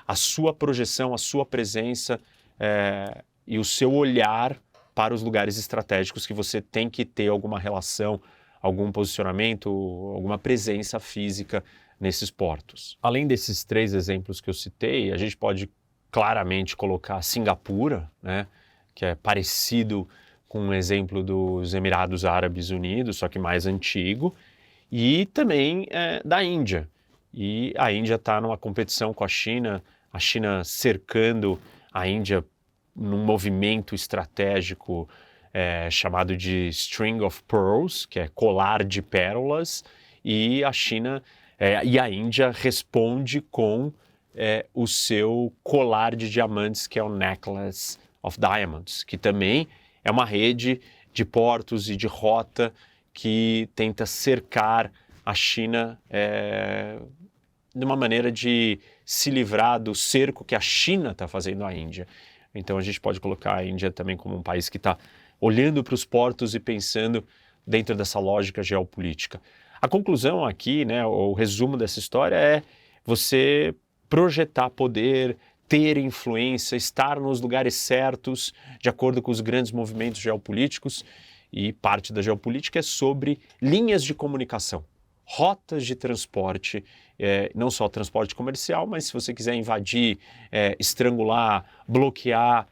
[SPEAKER 1] a sua projeção, a sua presença e o seu olhar para os lugares estratégicos que você tem que ter alguma relação, algum posicionamento, alguma presença física nesses portos. Além desses 3 exemplos que eu citei, a gente pode claramente colocar Singapura, né, que é parecido com um exemplo dos Emirados Árabes Unidos, só que mais antigo, e também da Índia. E a Índia está numa competição com a China cercando a Índia num movimento estratégico chamado de String of Pearls, que é colar de pérolas, e a China e a Índia responde com o seu colar de diamantes, que é o Necklace of Diamonds, que também é uma rede de portos e de rota que tenta cercar a China de uma maneira de se livrar do cerco que a China está fazendo à Índia. Então a gente pode colocar a Índia também como um país que está olhando para os portos e pensando dentro dessa lógica geopolítica. A conclusão aqui, né, o resumo dessa história é você projetar poder, ter influência, estar nos lugares certos, de acordo com os grandes movimentos geopolíticos, e parte da geopolítica é sobre linhas de comunicação, rotas de transporte, não só transporte comercial, mas se você quiser invadir, estrangular, bloquear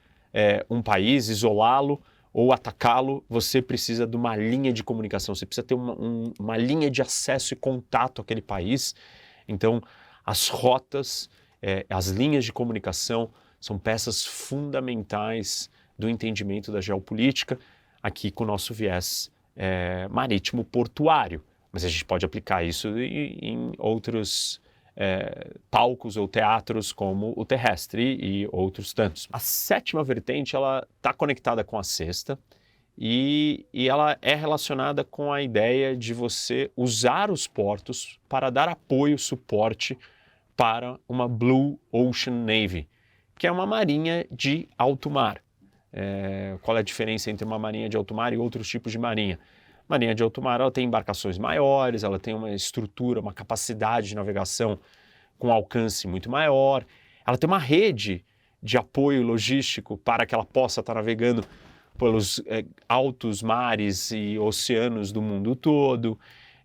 [SPEAKER 1] um país, isolá-lo ou atacá-lo, você precisa de uma linha de comunicação, você precisa ter uma linha de acesso e contato àquele país. Então, as rotas, as linhas de comunicação são peças fundamentais do entendimento da geopolítica, aqui com o nosso viés marítimo portuário. Mas a gente pode aplicar isso em outros palcos ou teatros, como o terrestre e outros tantos. A 7ª vertente está conectada com a 6ª e ela é relacionada com a ideia de você usar os portos para dar apoio, suporte para uma Blue Ocean Navy, que é uma marinha de alto mar. Qual é a diferença entre uma marinha de alto mar e outros tipos de marinha? Marinha de alto mar, ela tem embarcações maiores, ela tem uma estrutura, uma capacidade de navegação com alcance muito maior, ela tem uma rede de apoio logístico para que ela possa estar navegando pelos altos mares e oceanos do mundo todo.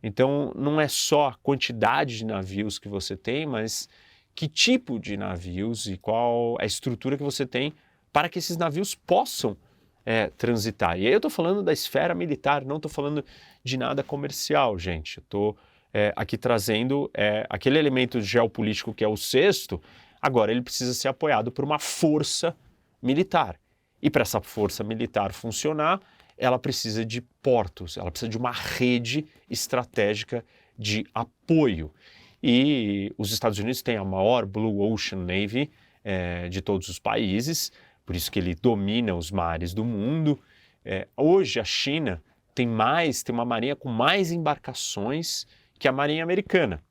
[SPEAKER 1] Então, não é só a quantidade de navios que você tem, mas que tipo de navios e qual a estrutura que você tem para que esses navios possam transitar. E aí eu estou falando da esfera militar, não estou falando de nada comercial, gente. Eu estou aqui trazendo aquele elemento geopolítico que é o 6º, agora ele precisa ser apoiado por uma força militar. E para essa força militar funcionar, ela precisa de portos, ela precisa de uma rede estratégica de apoio. E os Estados Unidos têm a maior Blue Ocean Navy de todos os países, por isso que ele domina os mares do mundo. Hoje a China tem uma marinha com mais embarcações que a marinha americana.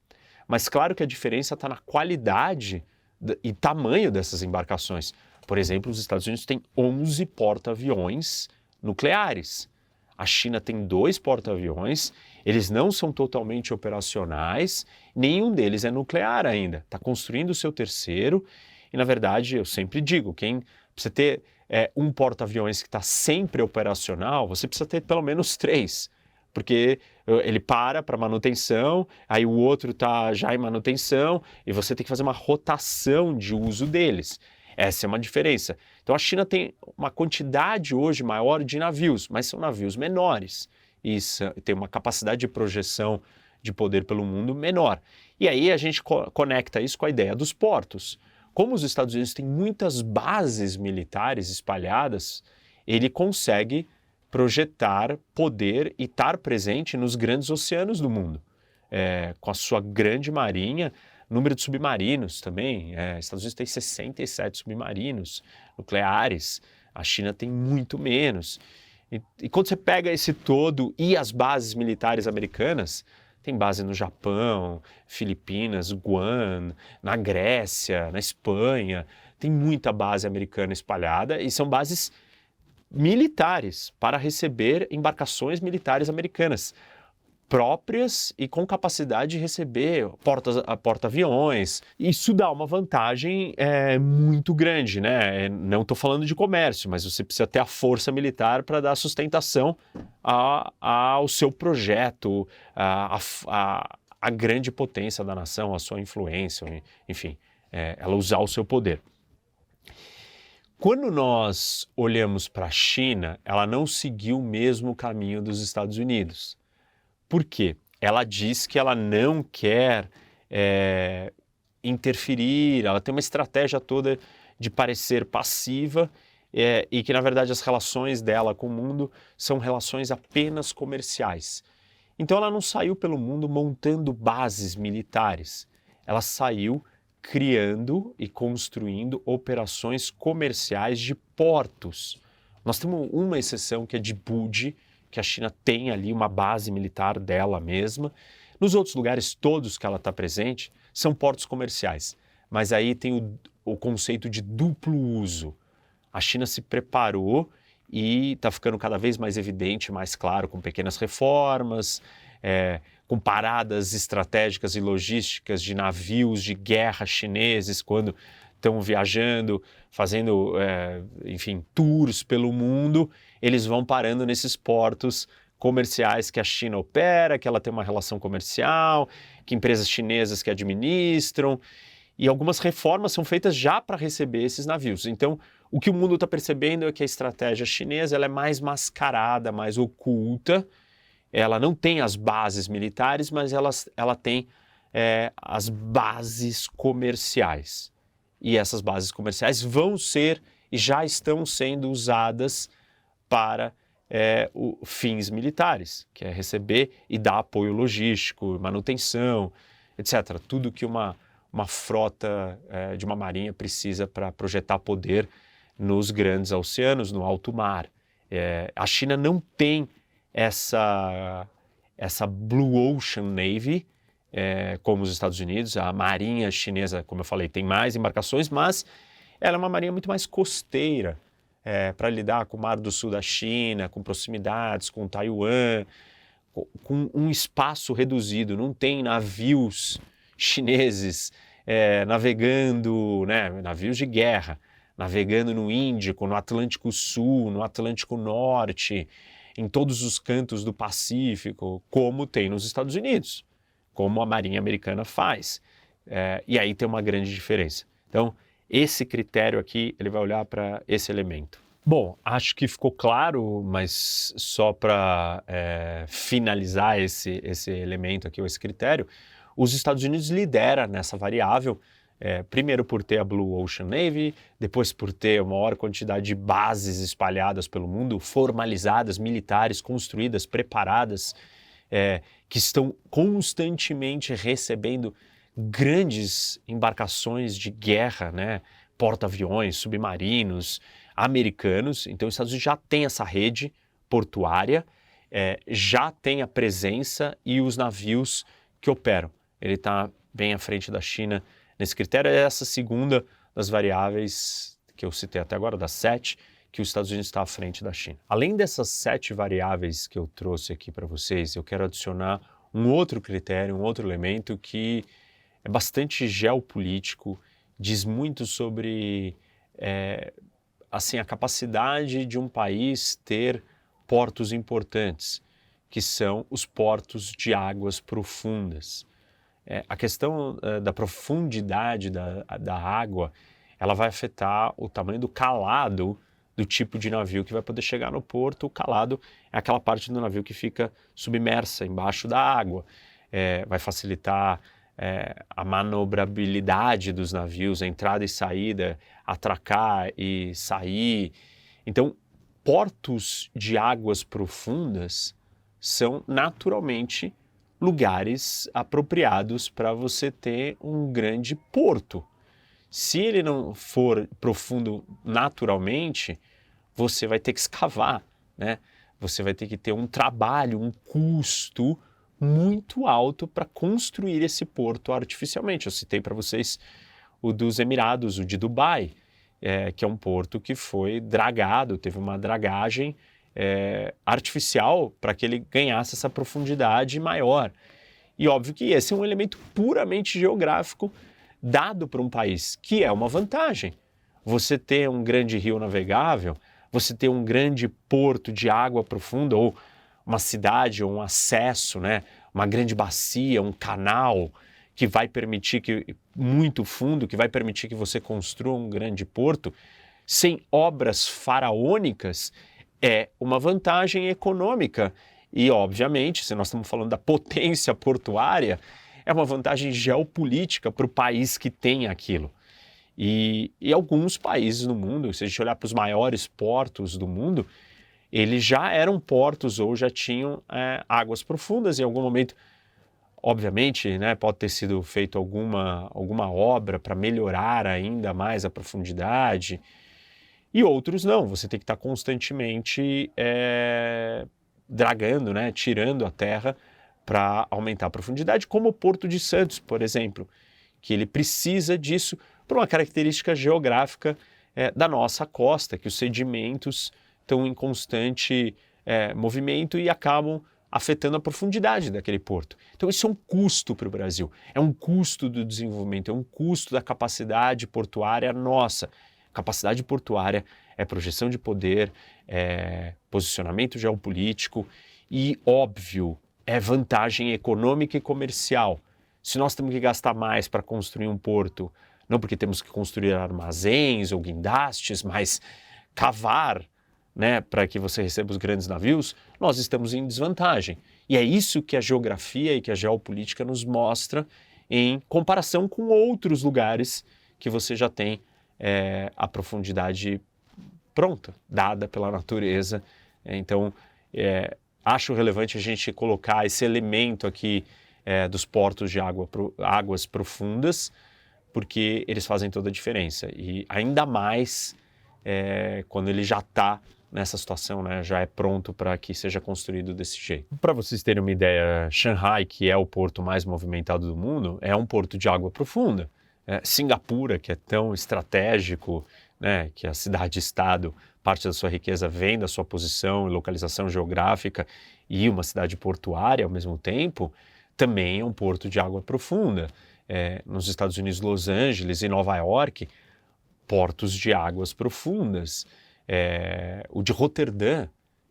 [SPEAKER 1] Mas claro que a diferença está na qualidade e tamanho dessas embarcações. Por exemplo, os Estados Unidos têm 11 porta-aviões nucleares. A China tem 2 porta-aviões, eles não são totalmente operacionais, nenhum deles é nuclear ainda. Está construindo o seu 3º e, na verdade, eu sempre digo, você ter um porta-aviões que está sempre operacional, você precisa ter pelo menos 3, porque ele para manutenção, aí o outro está já em manutenção e você tem que fazer uma rotação de uso deles. Essa é uma diferença. Então a China tem uma quantidade hoje maior de navios, mas são navios menores. tem uma capacidade de projeção de poder pelo mundo menor. E aí a gente conecta isso com a ideia dos portos. Como os Estados Unidos têm muitas bases militares espalhadas, ele consegue projetar poder e estar presente nos grandes oceanos do mundo. Com a sua grande marinha, número de submarinos também. Estados Unidos tem 67 submarinos nucleares, a China tem muito menos. E quando você pega esse todo e as bases militares americanas, tem base no Japão, Filipinas, Guam, na Grécia, na Espanha, tem muita base americana espalhada e são bases militares para receber embarcações militares americanas próprias e com capacidade de receber porta-aviões. Isso dá uma vantagem muito grande, né? Não estou falando de comércio, mas você precisa ter a força militar para dar sustentação ao seu projeto, a grande potência da nação, a sua influência, enfim, ela usar o seu poder. Quando nós olhamos para a China, ela não seguiu o mesmo caminho dos Estados Unidos. Por quê? Ela diz que ela não quer interferir, ela tem uma estratégia toda de parecer passiva e que, na verdade, as relações dela com o mundo são relações apenas comerciais. Então, ela não saiu pelo mundo montando bases militares, ela saiu criando e construindo operações comerciais de portos. Nós temos uma exceção que é Djibouti, que a China tem ali uma base militar dela mesma. Nos outros lugares todos que ela está presente são portos comerciais, mas aí tem o conceito de duplo uso. A China se preparou e está ficando cada vez mais evidente, mais claro, com pequenas reformas, com paradas estratégicas e logísticas de navios de guerra chineses quando estão viajando, fazendo, enfim, tours pelo mundo, eles vão parando nesses portos comerciais que a China opera, que ela tem uma relação comercial, que empresas chinesas que administram, e algumas reformas são feitas já para receber esses navios. Então, o que o mundo está percebendo é que a estratégia chinesa ela é mais mascarada, mais oculta, ela não tem as bases militares, mas ela tem as bases comerciais. E essas bases comerciais vão ser e já estão sendo usadas para fins militares, que é receber e dar apoio logístico, manutenção, etc. Tudo que uma frota de uma marinha precisa para projetar poder nos grandes oceanos, no alto mar. A China não tem essa Blue Ocean Navy, como os Estados Unidos. A marinha chinesa, como eu falei, tem mais embarcações, mas ela é uma marinha muito mais costeira, para lidar com o Mar do Sul da China, com proximidades, com Taiwan, com um espaço reduzido. Não tem navios chineses navegando, né, navios de guerra, navegando no Índico, no Atlântico Sul, no Atlântico Norte, em todos os cantos do Pacífico, como tem nos Estados Unidos, como a Marinha Americana faz. E aí tem uma grande diferença. Então, esse critério aqui, ele vai olhar para esse elemento. Bom, acho que ficou claro, mas só para finalizar esse elemento aqui, ou esse critério, os Estados Unidos lidera nessa variável, primeiro por ter a Blue Ocean Navy, depois por ter uma maior quantidade de bases espalhadas pelo mundo, formalizadas, militares, construídas, preparadas, que estão constantemente recebendo grandes embarcações de guerra, né? Porta-aviões, submarinos, americanos. Então, os Estados Unidos já tem essa rede portuária, já tem a presença e os navios que operam. Ele está bem à frente da China nesse critério. É essa segunda das variáveis que eu citei até agora, das 7, que os Estados Unidos está à frente da China. Além dessas 7 variáveis que eu trouxe aqui para vocês, eu quero adicionar um outro critério, um outro elemento que é bastante geopolítico, diz muito sobre a capacidade de um país ter portos importantes, que são os portos de águas profundas. A questão da profundidade da água, ela vai afetar o tamanho do calado do tipo de navio que vai poder chegar no porto. O calado é aquela parte do navio que fica submersa embaixo da água. Vai facilitar a manobrabilidade dos navios, a entrada e saída, atracar e sair. Então, portos de águas profundas são naturalmente lugares apropriados para você ter um grande porto. Se ele não for profundo naturalmente, você vai ter que escavar, né? Você vai ter que ter um trabalho, um custo muito alto para construir esse porto artificialmente. Eu citei para vocês o dos Emirados, o de Dubai, que é um porto que foi dragado, teve uma dragagem artificial para que ele ganhasse essa profundidade maior. E óbvio que esse é um elemento puramente geográfico dado para um país, que é uma vantagem. Você ter um grande rio navegável, você ter um grande porto de água profunda, ou uma cidade, ou um acesso, né? Uma grande bacia, um canal que vai permitir muito fundo, que vai permitir que você construa um grande porto, sem obras faraônicas, é uma vantagem econômica. E, obviamente, se nós estamos falando da potência portuária, é uma vantagem geopolítica para o país que tem aquilo. E alguns países no mundo, se a gente olhar para os maiores portos do mundo, eles já eram portos ou já tinham águas profundas em algum momento. Obviamente, né, pode ter sido feito alguma obra para melhorar ainda mais a profundidade, e outros não. Você tem que estar constantemente dragando, né, tirando a terra para aumentar a profundidade, como o Porto de Santos, por exemplo, que ele precisa disso por uma característica geográfica da nossa costa, que os sedimentos estão em constante movimento e acabam afetando a profundidade daquele porto. Então isso é um custo para o Brasil, é um custo do desenvolvimento, é um custo da capacidade portuária nossa. Capacidade portuária é projeção de poder, é posicionamento geopolítico e, óbvio, é vantagem econômica e comercial. Se nós temos que gastar mais para construir um porto, não porque temos que construir armazéns ou guindastes, mas cavar, né, para que você receba os grandes navios, nós estamos em desvantagem. E é isso que a geografia e que a geopolítica nos mostra em comparação com outros lugares que você já tem a profundidade pronta, dada pela natureza. Então, acho relevante a gente colocar esse elemento aqui dos portos de águas profundas, porque eles fazem toda a diferença. E ainda mais quando ele já está nessa situação, né, já é pronto para que seja construído desse jeito. Para vocês terem uma ideia, Shanghai, que é o porto mais movimentado do mundo, é um porto de água profunda. Singapura, que é tão estratégico, né, que a cidade-estado, parte da sua riqueza vem da sua posição e localização geográfica, e uma cidade portuária ao mesmo tempo, também é um porto de água profunda. Nos Estados Unidos, Los Angeles e Nova York, portos de águas profundas. O de Roterdã,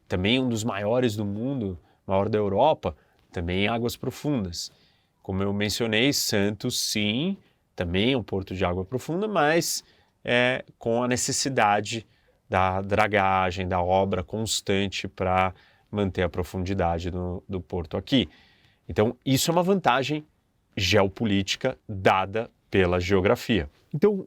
[SPEAKER 1] também um dos maiores do mundo, maior da Europa, também águas profundas. Como eu mencionei, Santos, sim, também é um porto de água profunda, mas com a necessidade da dragagem, da obra constante para manter a profundidade do porto aqui. Então, isso é uma vantagem geopolítica dada pela geografia. Então,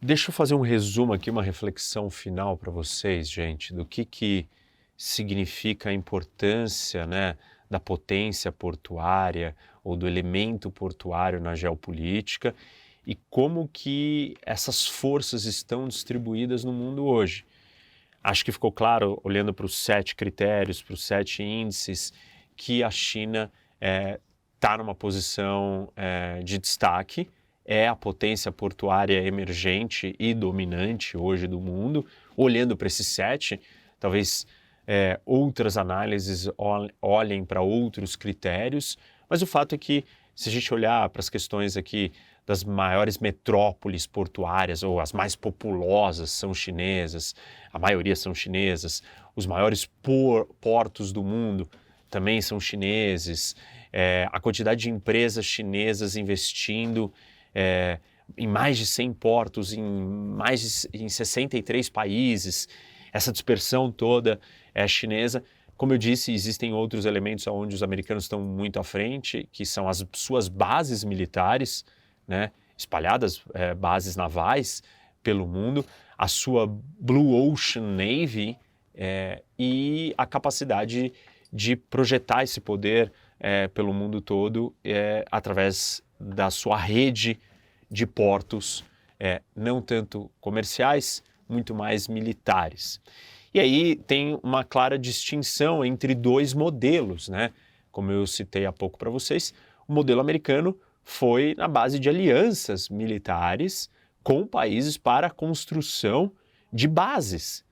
[SPEAKER 1] deixa eu fazer um resumo aqui, uma reflexão final para vocês, gente, do que significa a importância, né, da potência portuária ou do elemento portuário na geopolítica e como que essas forças estão distribuídas no mundo hoje. Acho que ficou claro, olhando para os 7 critérios, para os 7 índices, que a China está numa posição de destaque, é a potência portuária emergente e dominante hoje do mundo. Olhando para esses 7, talvez outras análises olhem para outros critérios, mas o fato é que, se a gente olhar para as questões aqui das maiores metrópoles portuárias, ou as mais populosas são chinesas, a maioria são chinesas, os maiores portos do mundo também são chineses, a quantidade de empresas chinesas investindo em mais de 100 portos, em 63 países, essa dispersão toda é chinesa. Como eu disse, existem outros elementos onde os americanos estão muito à frente, que são as suas bases militares, né, espalhadas, bases navais pelo mundo, a sua Blue Ocean Navy e a capacidade de projetar esse poder pelo mundo todo através da sua rede de portos, não tanto comerciais, muito mais militares. E aí tem uma clara distinção entre dois modelos, né? Como eu citei há pouco para vocês, o modelo americano foi na base de alianças militares com países para a construção de bases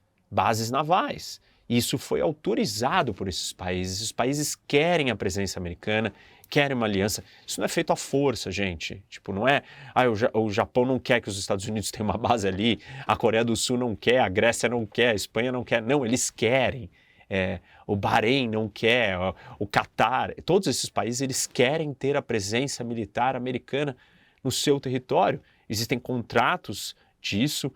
[SPEAKER 1] navais. Isso foi autorizado por esses países. Os países querem a presença americana, querem uma aliança. Isso não é feito à força, gente. Tipo, não é, o Japão não quer que os Estados Unidos tenham uma base ali, a Coreia do Sul não quer, a Grécia não quer, a Espanha não quer. Não, eles querem. O Bahrein não quer, o Catar, todos esses países, eles querem ter a presença militar americana no seu território. Existem contratos disso.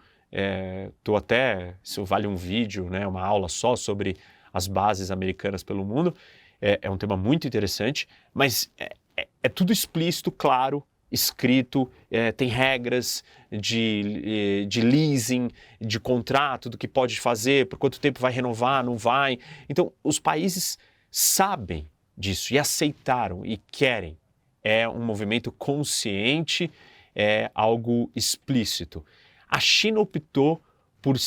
[SPEAKER 1] Isso vale um vídeo, né, uma aula só sobre as bases americanas pelo mundo. É um tema muito interessante, mas é tudo explícito, claro, escrito, tem regras de leasing, de contrato, do que pode fazer, por quanto tempo vai renovar, não vai. Então, os países sabem disso e aceitaram e querem. É um movimento consciente, é algo explícito. A China optou por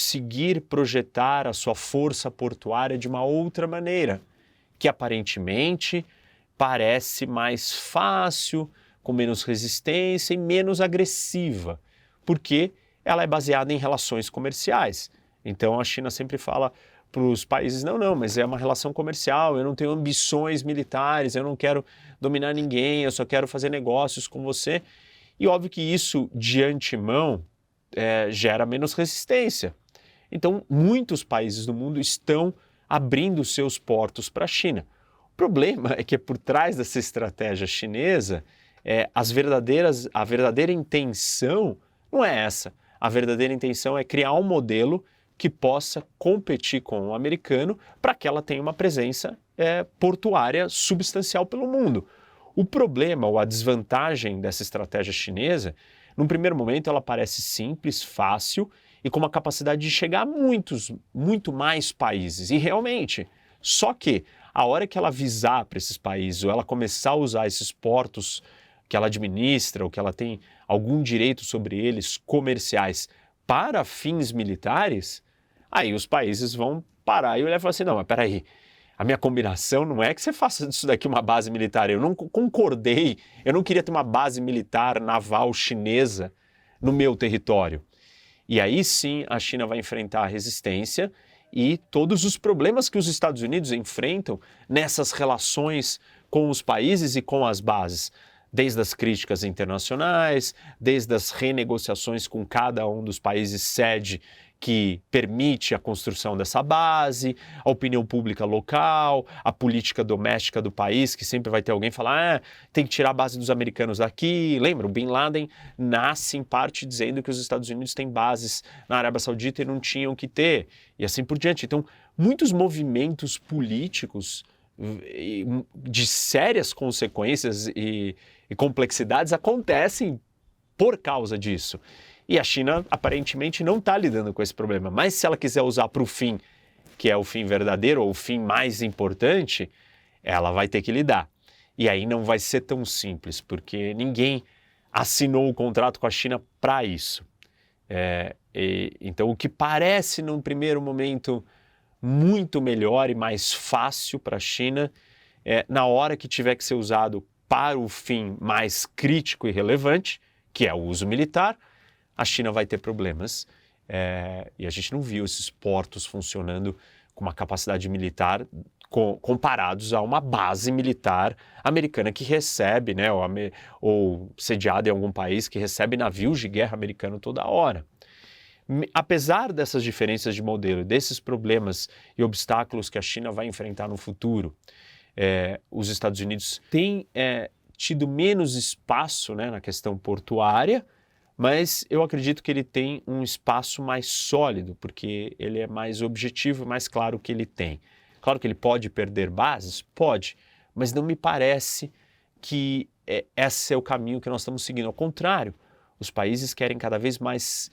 [SPEAKER 1] projetar a sua força portuária de uma outra maneira, que aparentemente parece mais fácil, com menos resistência e menos agressiva, porque ela é baseada em relações comerciais. Então a China sempre fala para os países, não, mas é uma relação comercial, eu não tenho ambições militares, eu não quero dominar ninguém, eu só quero fazer negócios com você. E óbvio que isso, de antemão, gera menos resistência. Então, muitos países do mundo estão abrindo seus portos para a China. O problema é que por trás dessa estratégia chinesa, a verdadeira intenção não é essa. A verdadeira intenção é criar um modelo que possa competir com o americano para que ela tenha uma presença portuária substancial pelo mundo. O problema ou a desvantagem dessa estratégia chinesa, num primeiro momento ela parece simples, fácil e com uma capacidade de chegar a muito mais países. E realmente, só que a hora que ela visar para esses países ou ela começar a usar esses portos que ela administra ou que ela tem algum direito sobre eles comerciais para fins militares, aí os países vão parar e olhar e falar assim, não, mas peraí, a minha combinação não é que você faça disso daqui uma base militar. Eu não concordei, eu não queria ter uma base militar naval chinesa no meu território. E aí sim a China vai enfrentar a resistência e todos os problemas que os Estados Unidos enfrentam nessas relações com os países e com as bases. Desde as críticas internacionais, desde as renegociações com cada um dos países sede que permite a construção dessa base, a opinião pública local, a política doméstica do país, que sempre vai ter alguém falar, tem que tirar a base dos americanos daqui. Lembra, o Bin Laden nasce em parte dizendo que os Estados Unidos têm bases na Arábia Saudita e não tinham que ter, e assim por diante. Então, muitos movimentos políticos de sérias consequências e complexidades acontecem por causa disso. E a China aparentemente não está lidando com esse problema, mas se ela quiser usar para o fim, que é o fim verdadeiro ou o fim mais importante, ela vai ter que lidar. E aí não vai ser tão simples, porque ninguém assinou o contrato com a China para isso. Então o que parece num primeiro momento muito melhor e mais fácil para a China, na hora que tiver que ser usado para o fim mais crítico e relevante, que é o uso militar, a China vai ter problemas. E a gente não viu esses portos funcionando com uma capacidade militar comparados a uma base militar americana que recebe, né, ou sediada em algum país que recebe navios de guerra americano toda hora. Apesar dessas diferenças de modelo, desses problemas e obstáculos que a China vai enfrentar no futuro, os Estados Unidos têm tido menos espaço, né, na questão portuária, mas eu acredito que ele tem um espaço mais sólido, porque ele é mais objetivo e mais claro que ele tem. Claro que ele pode perder bases? Pode, mas não me parece que esse é o caminho que nós estamos seguindo. Ao contrário, os países querem cada vez mais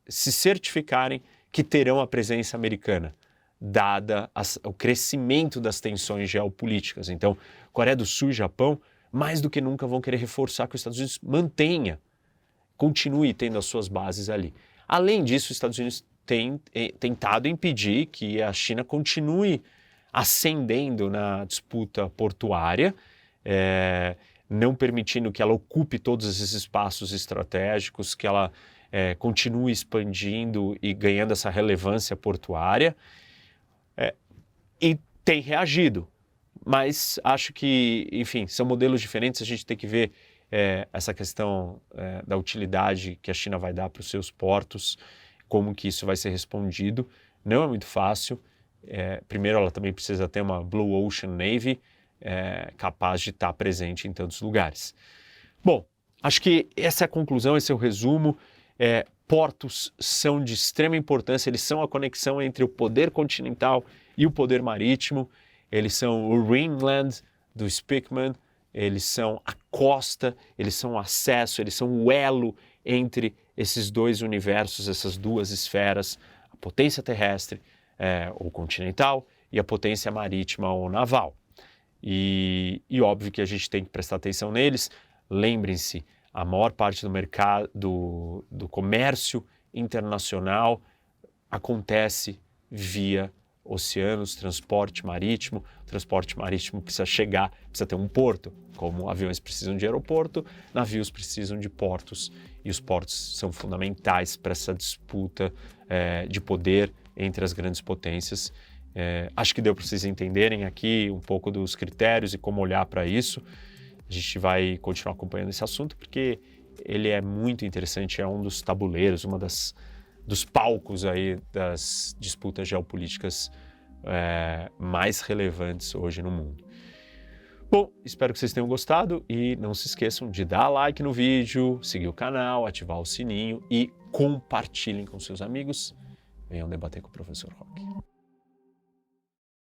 [SPEAKER 1] se certificarem que terão a presença americana, dada o crescimento das tensões geopolíticas. Então, Coreia do Sul e Japão, mais do que nunca, vão querer reforçar que os Estados Unidos continue tendo as suas bases ali. Além disso, os Estados Unidos têm tentado impedir que a China continue ascendendo na disputa portuária, não permitindo que ela ocupe todos esses espaços estratégicos, que ela continue expandindo e ganhando essa relevância portuária, e tem reagido. Mas acho que, enfim, são modelos diferentes, a gente tem que ver essa questão da utilidade que a China vai dar para os seus portos, como que isso vai ser respondido. Não é muito fácil. Primeiro, ela também precisa ter uma Blue Ocean Navy capaz de estar presente em tantos lugares. Bom, acho que essa é a conclusão, esse é o resumo. Portos são de extrema importância, eles são a conexão entre o poder continental e o poder marítimo. Eles são o Ringland do Speakman, eles são a costa, eles são o acesso, eles são o elo entre esses dois universos, essas duas esferas, a potência terrestre ou continental e a potência marítima ou naval. E óbvio que a gente tem que prestar atenção neles. Lembrem-se, a maior parte do mercado, do comércio internacional acontece via oceanos, transporte marítimo. O transporte marítimo precisa precisa ter um porto. Como aviões precisam de aeroporto, navios precisam de portos. E os portos são fundamentais para essa disputa de poder entre as grandes potências. Acho que deu para vocês entenderem aqui um pouco dos critérios e como olhar para isso. A gente vai continuar acompanhando esse assunto porque ele é muito interessante, é um dos tabuleiros, dos palcos aí das disputas geopolíticas mais relevantes hoje no mundo. Bom, espero que vocês tenham gostado e não se esqueçam de dar like no vídeo, seguir o canal, ativar o sininho e compartilhem com seus amigos. Venham debater com o professor Roque.